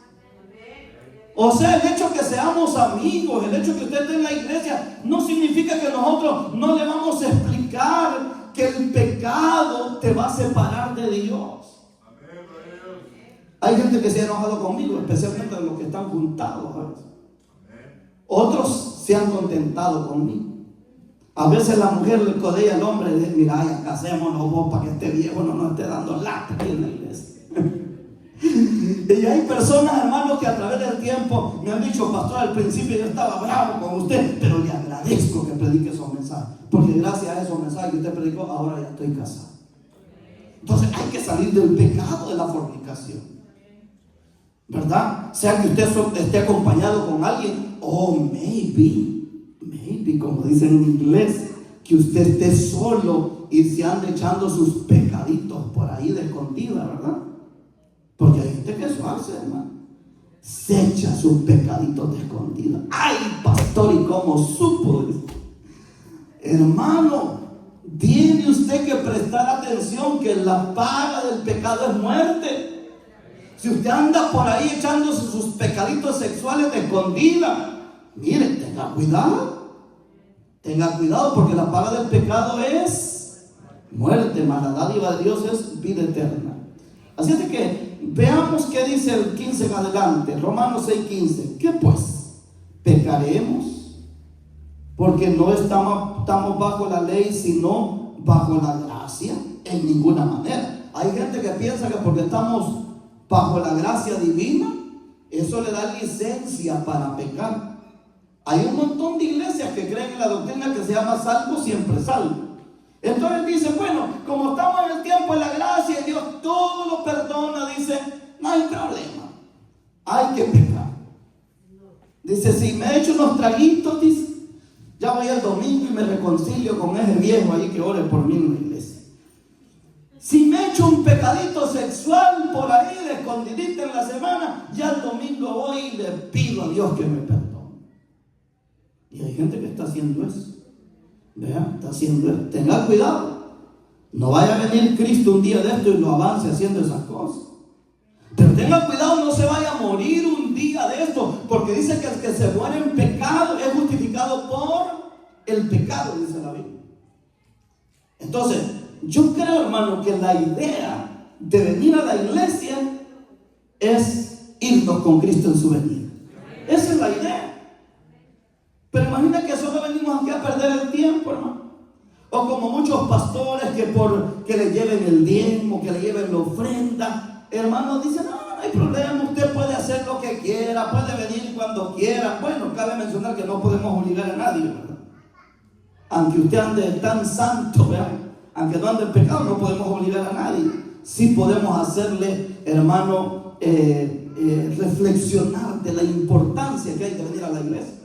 Speaker 1: O sea, el hecho que seamos amigos, el hecho que usted esté en la iglesia, no significa que nosotros no le vamos a explicar que el pecado te va a separar de Dios. Hay gente que se ha enojado conmigo, especialmente los que están juntados. Otros se han contentado conmigo. A veces la mujer le codea al hombre y dice: mira, ya casémonos vos para que este viejo no nos esté dando lata aquí en la iglesia. Y hay personas, hermanos, que a través del tiempo me han dicho: pastor, al principio yo estaba bravo con usted, pero le agradezco que predique esos mensajes, porque gracias a esos mensajes que usted predicó, ahora ya estoy casado. Entonces hay que salir del pecado de la fornicación. ¿verdad? Sea que usted esté acompañado con alguien, o maybe, como dicen en inglés, que usted esté solo y se ande echando sus pecaditos por ahí de escondida, ¿verdad? Porque hay gente que eso hace, hermano. Se echa sus pecaditos de escondida. ¡Ay, pastor! ¿Y cómo supo? Hermano, tiene usted que prestar atención que la paga del pecado es muerte. Si usted anda por ahí echándose sus pecaditos sexuales de escondida, mire, tenga cuidado. Tenga cuidado, porque la paga del pecado es muerte, mas la dádiva de Dios es vida eterna. Así es que veamos qué dice el 15 en adelante, Romanos 6:15. ¿Qué pues? ¿Pecaremos? Porque no estamos bajo la ley, sino bajo la gracia. En ninguna manera. Hay gente que piensa que porque estamos bajo la gracia divina, eso le da licencia para pecar. Hay un montón de iglesias que creen en la doctrina que se llama salvo, siempre salvo. Entonces dice, bueno, como estamos en el tiempo de la gracia y Dios todo lo perdona, dice, no hay problema, hay que pecar. Dice, si me echo unos traguitos, dice, ya voy el domingo y me reconcilio con ese viejo ahí que ore por mí en la iglesia. Si me echo un pecadito sexual por ahí de escondidita en la semana, ya el domingo voy y le pido a Dios que me perdone. Y hay gente que está haciendo eso. Vean, está haciendo eso. Tenga cuidado. No vaya a venir Cristo un día de esto y lo avance haciendo esas cosas. Pero tenga cuidado, no se vaya a morir un día de esto. Porque dice que el que se muere en pecado es justificado por el pecado, dice la Biblia. Entonces, yo creo, hermano, que la idea de venir a la iglesia es irnos con Cristo en su venida. Esa es la idea. Pero imagina que solo venimos aquí a perder el tiempo, hermano. O como muchos pastores que le lleven el diezmo, que le lleven la ofrenda. Hermanos dicen, no hay problema, usted puede hacer lo que quiera, puede venir cuando quiera. Bueno, cabe mencionar que no podemos obligar a nadie, ¿verdad? Aunque usted ande tan santo, ¿verdad? Aunque no ande en pecado, no podemos obligar a nadie. Sí podemos hacerle, hermano, reflexionar de la importancia que hay de venir a la iglesia.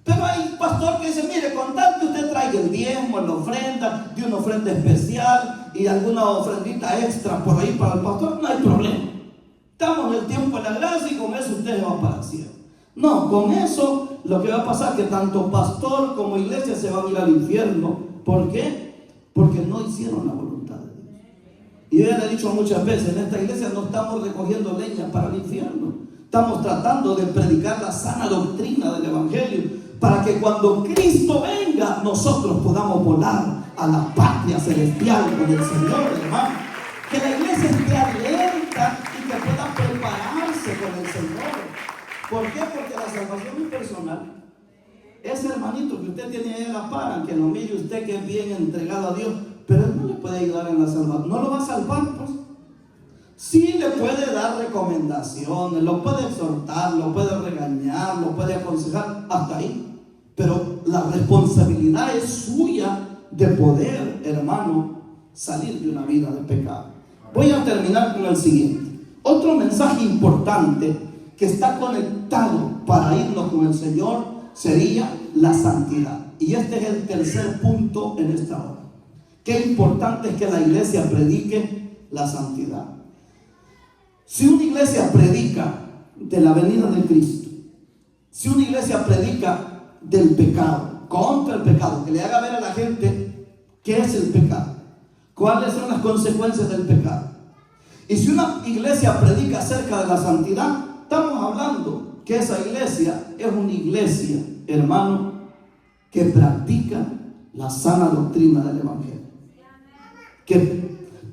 Speaker 1: Pero hay un pastor que dice, mire, con tal que usted traiga el diezmo, la ofrenda, de una ofrenda especial y alguna ofrendita extra por ahí para el pastor, no hay problema. Estamos en el tiempo de la gracia y con eso usted va para el cielo. No, con eso lo que va a pasar es que tanto pastor como iglesia se van a ir al infierno. ¿Por qué? Porque no hicieron la voluntad de Dios. Y yo ya le he dicho muchas veces, en esta iglesia no estamos recogiendo leña para el infierno. Estamos tratando de predicar la sana doctrina del evangelio, para que cuando Cristo venga, nosotros podamos volar a la patria celestial con el Señor, hermano. Que la iglesia esté alerta y que pueda prepararse con el Señor. ¿Por qué? Porque la salvación es personal. Ese hermanito que usted tiene ahí a la par, que lo mire usted que es bien entregado a Dios, pero él no le puede ayudar en la salvación. No lo va a salvar, pues. Sí le puede dar recomendaciones, lo puede exhortar, lo puede regañar, lo puede aconsejar, hasta ahí. Pero la responsabilidad es suya de poder, hermano, salir de una vida de pecado. Voy a terminar con el siguiente. Otro mensaje importante que está conectado para irnos con el Señor sería la santidad. Y este es el tercer punto en esta hora. Qué importante es que la iglesia predique la santidad. Si una iglesia predica de la venida de Cristo, si una iglesia predica del pecado, contra el pecado, que le haga ver a la gente qué es el pecado, cuáles son las consecuencias del pecado. Y si una iglesia predica acerca de la santidad, estamos hablando que esa iglesia es una iglesia, hermano, que practica la sana doctrina del evangelio.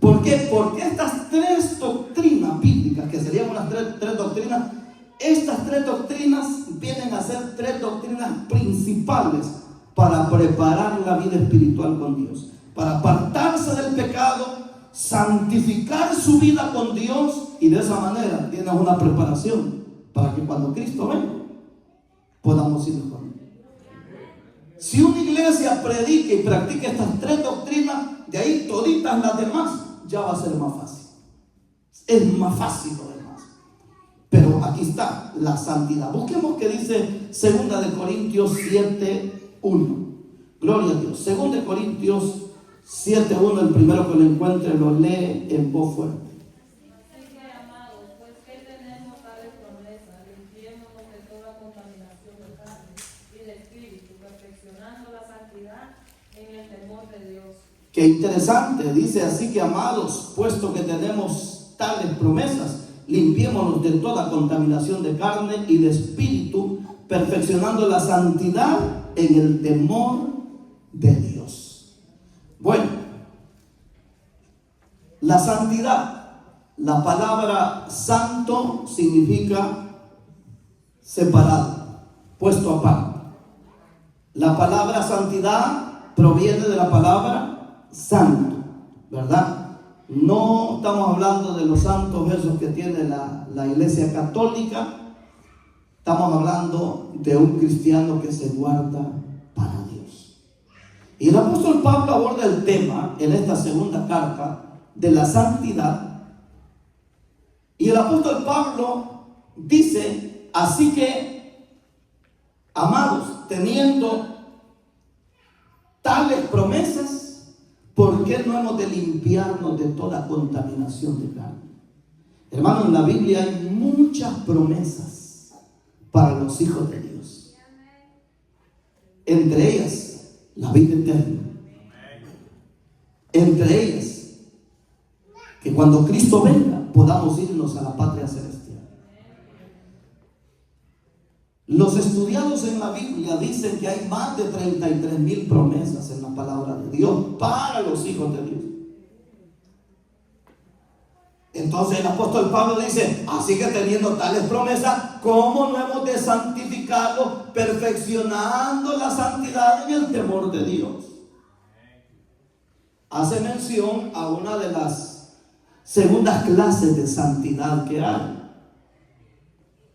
Speaker 1: ¿Por qué? Porque estas tres doctrinas bíblicas, que serían unas tres doctrinas, estas tres doctrinas vienen a ser tres doctrinas principales para preparar la vida espiritual con Dios, para apartarse del pecado, santificar su vida con Dios, y de esa manera tienen una preparación para que cuando Cristo venga podamos ir con Él. Si una iglesia predica y practica estas tres doctrinas, de ahí toditas las demás ya va a ser más fácil. Es más fácil lo demás. Pero aquí está la santidad. Busquemos qué dice 2 Corintios 7:1. Gloria a Dios. 2 Corintios 7:1, el primero que lo encuentre lo lee en voz fuerte.
Speaker 2: Así que, amados, pues que tenemos tales promesas, limpiémonos de toda contaminación de carne y de espíritu, perfeccionando la santidad en el temor de Dios.
Speaker 1: Qué interesante, dice: así que, amados, puesto que tenemos tales promesas, limpiémonos de toda contaminación de carne y de espíritu, perfeccionando la santidad en el temor de Dios. Bueno, la santidad, la palabra santo significa separado, puesto aparte. La palabra santidad proviene de la palabra santo, ¿verdad? No estamos hablando de los santos esos que tiene la Iglesia Católica. Estamos hablando de un cristiano que se guarda para Dios. Y el apóstol Pablo aborda el tema en esta segunda carta de la santidad. Y el apóstol Pablo dice: así que, amados, teniendo tales promesas, ¿por qué no hemos de limpiarnos de toda contaminación de carne? Hermanos, en la Biblia hay muchas promesas para los hijos de Dios. Entre ellas, la vida eterna. Entre ellas, que cuando Cristo venga podamos irnos a la patria celestial. Los estudiados en la Biblia dicen que hay más de 33,000 promesas en la palabra de Dios para los hijos de Dios. Entonces el apóstol Pablo dice: así que teniendo tales promesas, ¿cómo no hemos de santificarlo, perfeccionando la santidad en el temor de Dios? Hace mención a una de las segundas clases de santidad que hay.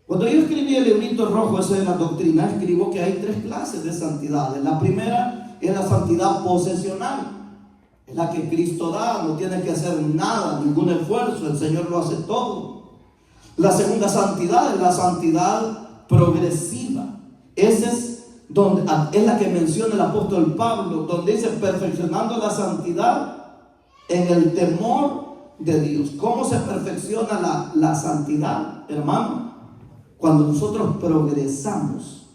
Speaker 1: Cuando yo escribí el librito rojo ese de la doctrina, escribo que hay 3 clases de santidad. La primera es la santidad posesional. Es la que Cristo da, no tiene que hacer nada, ningún esfuerzo, el Señor lo hace todo. La segunda santidad es la santidad progresiva. Esa es la que menciona el apóstol Pablo, donde dice: perfeccionando la santidad en el temor de Dios. ¿Cómo se perfecciona la santidad, hermano? Cuando nosotros progresamos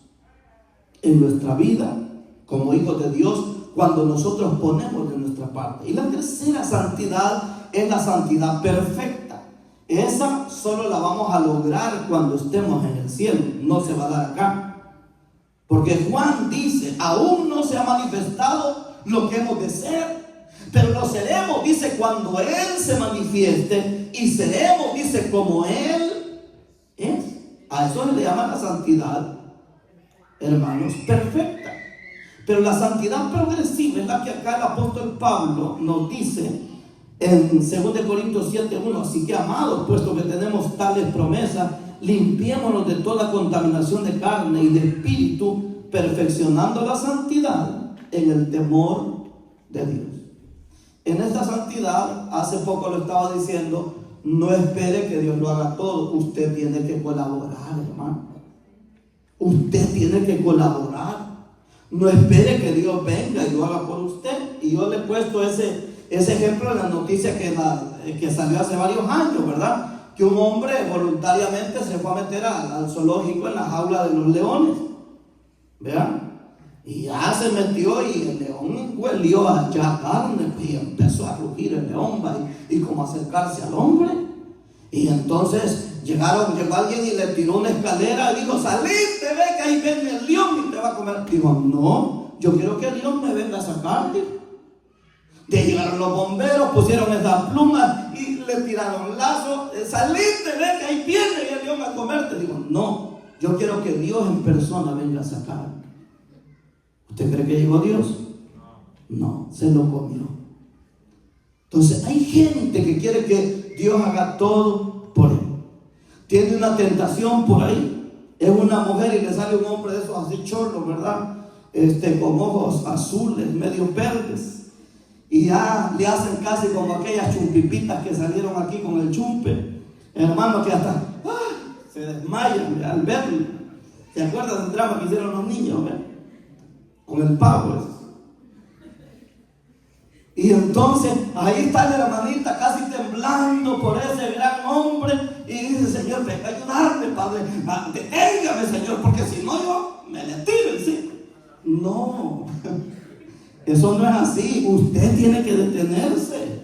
Speaker 1: en nuestra vida como hijos de Dios, cuando nosotros ponemos de nuestra parte. Y la tercera santidad es la santidad perfecta. Esa solo la vamos a lograr cuando estemos en el cielo, no se va a dar acá. Porque Juan dice: aún no se ha manifestado lo que hemos de ser, pero lo seremos, dice, cuando Él se manifieste, y seremos, dice, como Él es. A eso le llama la santidad, hermanos, perfecta. Pero la santidad progresiva es la que acá el apóstol Pablo nos dice en 2 Corintios 7:1. Así que, amados, puesto que tenemos tales promesas, limpiémonos de toda contaminación de carne y de espíritu, perfeccionando la santidad en el temor de Dios. En esta santidad, hace poco lo estaba diciendo, no espere que Dios lo haga todo. Usted tiene que colaborar, hermano. Usted tiene que colaborar. No espere que Dios venga y lo haga por usted. Y yo le he puesto ese ejemplo en la noticia que salió hace varios años, ¿verdad? Que un hombre voluntariamente se fue a meter al zoológico en la jaula de los leones, ¿verdad? Y ya se metió y el león huelió allá carne, y empezó a rugir el león y como acercarse al hombre. Y entonces llegó alguien y le tiró una escalera y dijo: saliste, ve que ahí viene el león y te va a comer. Dijo: no, yo quiero que el león me venga a sacar. De llegaron los bomberos, pusieron esas plumas y le tiraron lazos. Saliste, ve que ahí viene y el león va a comerte. Digo: no, yo quiero que Dios en persona venga a sacar. ¿Usted cree que llegó Dios? No, se lo comió. Entonces hay gente que quiere que Dios haga todo por él. Tiene una tentación por ahí. Es una mujer y le sale un hombre de esos así chorros, ¿verdad? Con ojos azules, medio verdes. Y ya le hacen casi como aquellas chumpipitas que salieron aquí con el chumpe. Hermano, que hasta se se desmayan al verlo. ¿Se acuerdan del drama que hicieron los niños? Con el pavo ese. Y entonces ahí está la hermanita casi temblando por ese gran hombre y dice: Señor, venga a ayudarme, Padre, deténgame, Señor, porque si no yo me le tiro encima. No, eso no es así. Usted tiene que detenerse.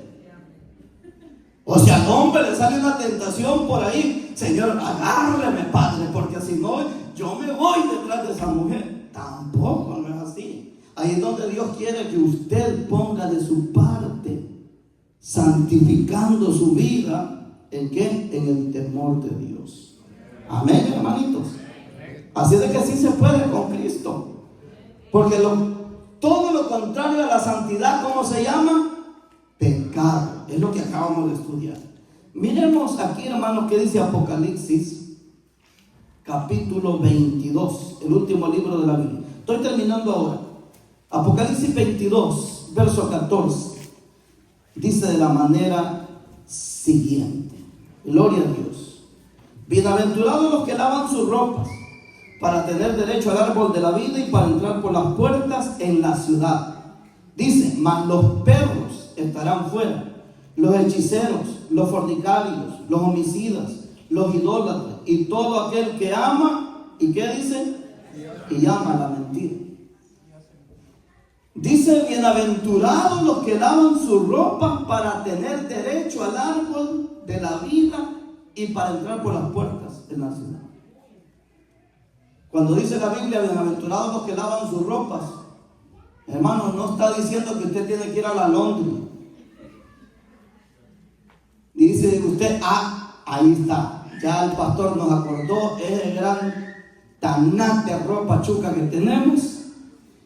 Speaker 1: O si al hombre le sale una tentación por ahí, Señor, agárreme, Padre, porque si no yo me voy detrás de esa mujer. Tampoco, no es así. Ahí es donde Dios quiere que usted ponga de su parte, santificando su vida. ¿En qué? En el temor de Dios. Amén, hermanitos. Así de que sí se puede con Cristo. Porque todo lo contrario a la santidad, ¿cómo se llama? Pecado. Es lo que acabamos de estudiar. Miremos aquí, hermanos, que dice Apocalipsis, capítulo 22, el último libro de la Biblia. Estoy terminando ahora. Apocalipsis 22, verso 14, dice de la manera siguiente: Gloria a Dios. Bienaventurados los que lavan sus ropas para tener derecho al árbol de la vida y para entrar por las puertas en la ciudad. Dice: mas los perros estarán fuera, los hechiceros, los fornicarios, los homicidas, los idólatras y todo aquel que ama. ¿Y qué dice? Y ama la mentira. Dice: bienaventurados los que lavan sus ropas para tener derecho al árbol de la vida y para entrar por las puertas en la ciudad. Cuando dice la Biblia bienaventurados los que lavan sus ropas, hermanos, no está diciendo que usted tiene que ir a la Londres. Dice usted: ahí está, ya el pastor nos acordó ese gran tanate ropa chuca que tenemos.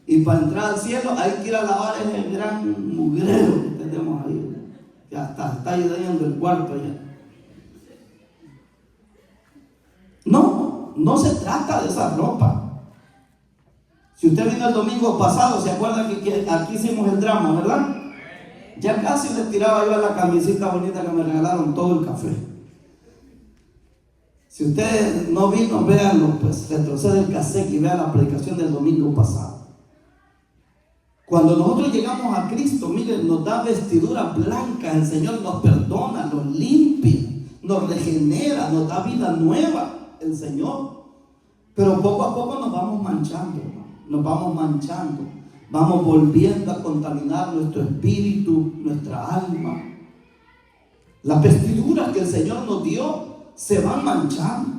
Speaker 1: Y para entrar al cielo hay que ir a lavar ese gran mugrero que tenemos ahí, que hasta está llenando el cuarto allá. No se trata de esa ropa. Si usted vino el domingo pasado, ¿se acuerda que aquí hicimos el drama, verdad? Ya casi le tiraba yo a la camisita bonita que me regalaron todo el café. Si usted no vino, véanlo, pues retrocede el cassette y vea la predicación del domingo pasado. Cuando nosotros llegamos a Cristo, miren, nos da vestidura blanca, el Señor nos perdona, nos limpia, nos regenera, nos da vida nueva, el Señor. Pero poco a poco nos vamos manchando, vamos volviendo a contaminar nuestro espíritu, nuestra alma. Las vestiduras que el Señor nos dio se van manchando.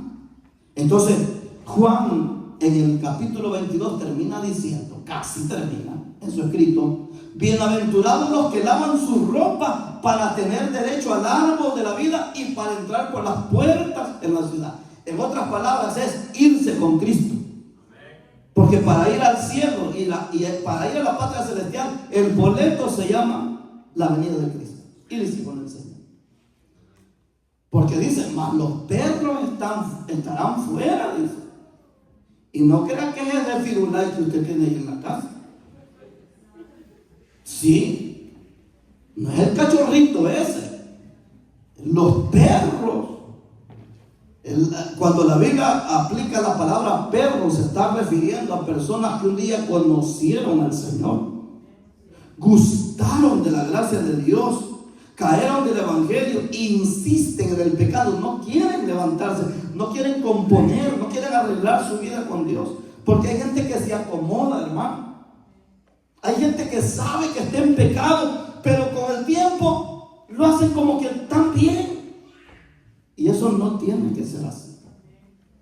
Speaker 1: Entonces, Juan en el capítulo 22 termina diciendo, casi termina en su escrito: bienaventurados los que lavan su ropa para tener derecho al árbol de la vida y para entrar por las puertas en la ciudad. En otras palabras, es irse con Cristo. Porque para ir al cielo y para ir a la patria celestial, el boleto se llama la venida de Cristo. Irse con el Señor. Porque dicen: mas los perros estarán fuera, dice. Y no crean que es el de Firulais que usted tiene ahí en la casa. Sí, no es el cachorrito ese. Los perros. Cuando la Biblia aplica la palabra perro, se está refiriendo a personas que un día conocieron al Señor, gustaron de la gracia de Dios, cayeron del evangelio, insisten en el pecado, no quieren levantarse, no quieren componer, no quieren arreglar su vida con Dios. Porque hay gente que se acomoda, hermano. Hay gente que sabe que está en pecado, pero con el tiempo lo hacen como que están bien. Y eso no tiene que ser así.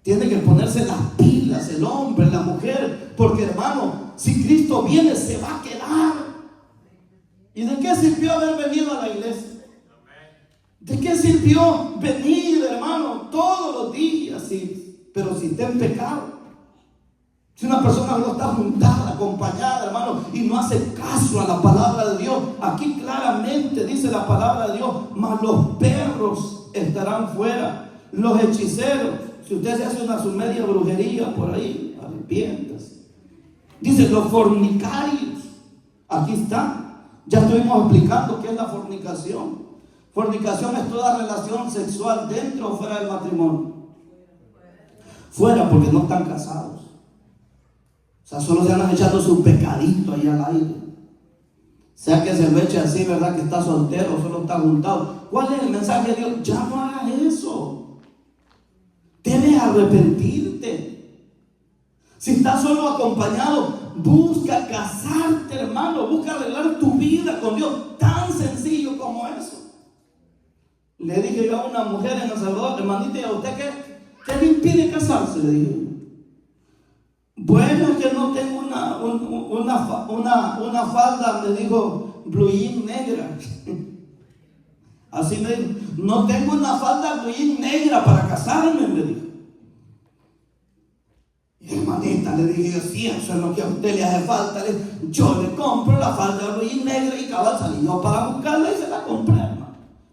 Speaker 1: Tiene que ponerse las pilas el hombre, la mujer, porque, hermano, si Cristo viene, se va a quedar. ¿Y de qué sirvió haber venido a la iglesia? ¿De qué sirvió venir, hermano, todos los días? Pero si está en pecado. Si una persona no está juntada, acompañada, hermano, y no hace caso a la palabra de Dios, aquí claramente dice la palabra de Dios: mas los perros estarán fuera, los hechiceros. Si usted se hace una su media brujería por ahí, arrepiéntase. Dice: los fornicarios. Aquí está. Ya estuvimos explicando qué es la fornicación. Fornicación es toda relación sexual dentro o fuera del matrimonio. fuera porque no están casados. O sea, solo se andan echando su pecadito ahí al aire. Sea que se lo eche así, ¿verdad? Que está soltero, solo está juntado. ¿Cuál es el mensaje de Dios? Ya no hagas eso. Debes arrepentirte. Si estás solo acompañado, busca casarte, hermano. Busca arreglar tu vida con Dios. Tan sencillo como eso. Le dije yo a una mujer en El Salvador, hermanita, ¿y a usted qué le impide casarse? Le dije. Bueno, que no tengo una falda, me dijo, blue jean negra. Así me dijo, no tengo una falda blue jean negra para casarme, me dijo. Y hermanita, le dije yo, sí, eso es lo que a usted le hace falta. Yo le compro la falda blue jean negra y cabal salí yo para buscarla y se la compré, hermano.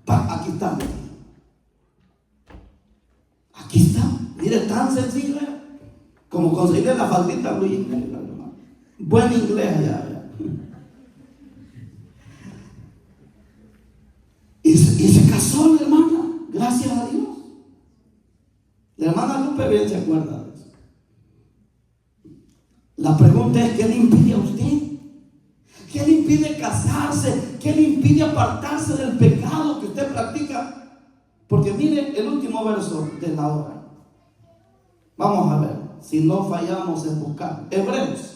Speaker 1: Aquí está, me dijo. Aquí está, mire, tan sencillo era. Como conseguirle la faldita blue jean negra, hermano. Buen inglés ya. Y se casó la hermana, gracias a Dios. La hermana Lupe bien se acuerda de eso. La pregunta es, ¿qué le impide a usted? ¿Qué le impide casarse? ¿Qué le impide apartarse del pecado que usted practica? Porque mire el último verso de la hora. Vamos a ver, si no fallamos en buscar. Hebreos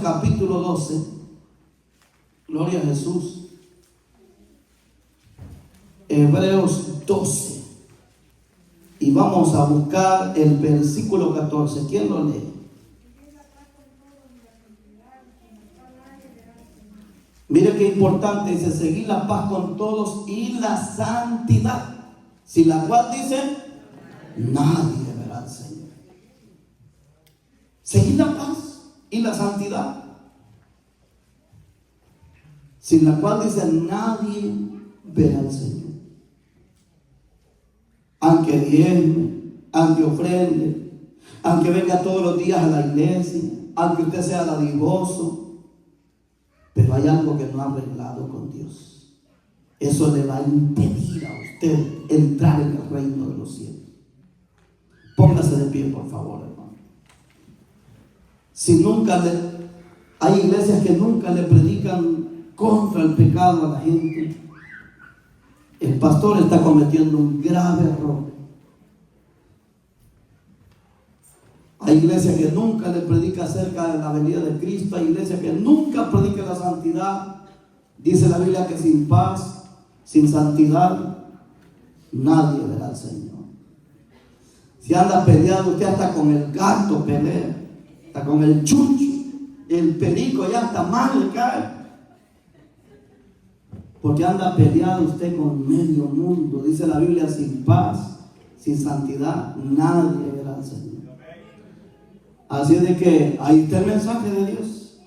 Speaker 1: capítulo 12. Gloria a Jesús. Hebreos 12. Y vamos a buscar el versículo 14. ¿Quién lo lee? Mire qué importante, dice, seguir la paz con todos y la santidad, sin la cual dice, nadie verá al Señor. Seguir la paz y la santidad, sin la cual dice, nadie verá al Señor. Aunque diezme, aunque ofrende, aunque venga todos los días a la iglesia, aunque usted sea dadivoso, pero hay algo que no ha arreglado con Dios. Eso le va a impedir a usted entrar en el reino de los cielos. Póngase de pie, por favor, hermano. Hay iglesias que nunca le predican contra el pecado a la gente. El pastor está cometiendo un grave error. Hay iglesias que nunca le predica acerca de la venida de Cristo. Hay iglesias que nunca predican la santidad. Dice la Biblia que sin paz, sin santidad, nadie verá al Señor. Si anda peleado, usted hasta con el gato pelea, hasta con el chucho, el perico ya hasta mal le cae. Porque anda peleado usted con medio mundo. Dice la Biblia, sin paz, sin santidad, nadie verá al Señor. Así es de que ahí está el mensaje de Dios.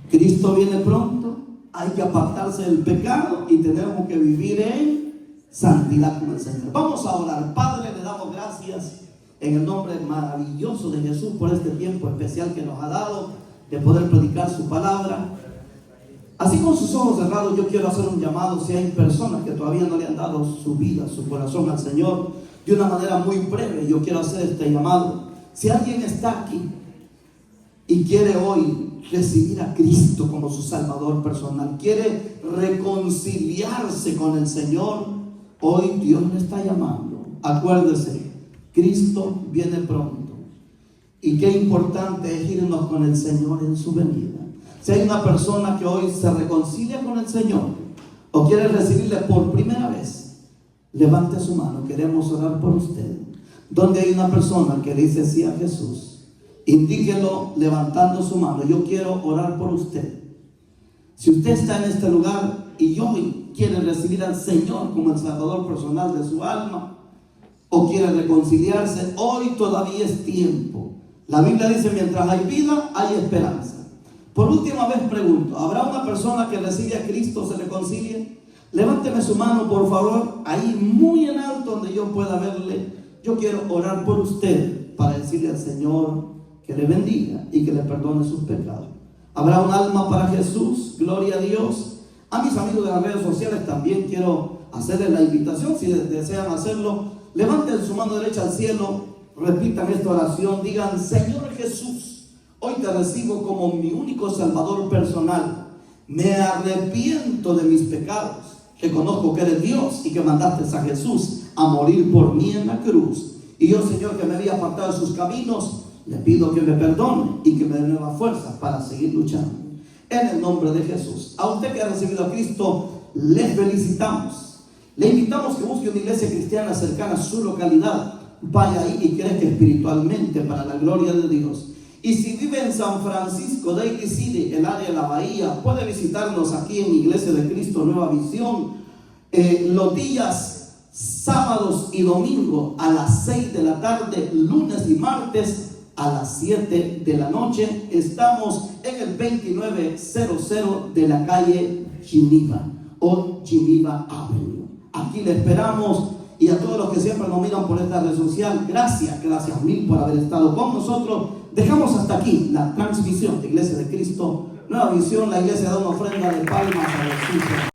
Speaker 1: Cristo viene pronto, hay que apartarse del pecado y tenemos que vivir en santidad con el Señor. Vamos a orar. Padre, le damos gracias en el nombre maravilloso de Jesús por este tiempo especial que nos ha dado de poder predicar su palabra. Así con sus ojos cerrados, yo quiero hacer un llamado. Si hay personas que todavía no le han dado su vida, su corazón al Señor, de una manera muy breve, yo quiero hacer este llamado. Si alguien está aquí y quiere hoy recibir a Cristo como su Salvador personal, quiere reconciliarse con el Señor, hoy Dios le está llamando. Acuérdese, Cristo viene pronto. Y qué importante es irnos con el Señor en su venida. Si hay una persona que hoy se reconcilia con el Señor o quiere recibirle por primera vez, levante su mano, queremos orar por usted. Donde hay una persona que le dice sí a Jesús, indíquelo levantando su mano. Yo quiero orar por usted. Si usted está en este lugar y hoy quiere recibir al Señor como el Salvador personal de su alma, o quiere reconciliarse, hoy todavía es tiempo. La Biblia dice, mientras hay vida, hay esperanza. Por última vez pregunto, ¿habrá una persona que recibe a Cristo, se reconcilie? Levánteme su mano, por favor, ahí muy en alto donde yo pueda verle. Yo quiero orar por usted para decirle al Señor que le bendiga y que le perdone sus pecados. ¿Habrá un alma para Jesús? Gloria a Dios. A mis amigos de las redes sociales también quiero hacerles la invitación, si desean hacerlo, levanten su mano derecha al cielo, repitan esta oración, digan: Señor Jesús, hoy te recibo como mi único Salvador personal. Me arrepiento de mis pecados, reconozco que eres Dios y que mandaste a Jesús a morir por mí en la cruz. Y yo, Señor, que me había apartado de sus caminos, le pido que me perdone y que me dé nueva fuerza para seguir luchando. En el nombre de Jesús. A usted que ha recibido a Cristo, le felicitamos. Le invitamos que busque una iglesia cristiana cercana a su localidad. Vaya ahí y crezca espiritualmente para la gloria de Dios. Y si vive en San Francisco de Daly City, el área de la Bahía, puede visitarnos aquí en Iglesia de Cristo Nueva Visión los días sábados y domingo a las 6 de la tarde, lunes y martes a las 7 de la noche. Estamos en el 2900 de la calle Geneva o Geneva Avenue. Aquí le esperamos. Y a todos los que siempre nos miran por esta red social, gracias mil por haber estado con nosotros. Dejamos hasta aquí la transmisión de Iglesia de Cristo Nueva Visión. La iglesia da una ofrenda de palmas a los hijos.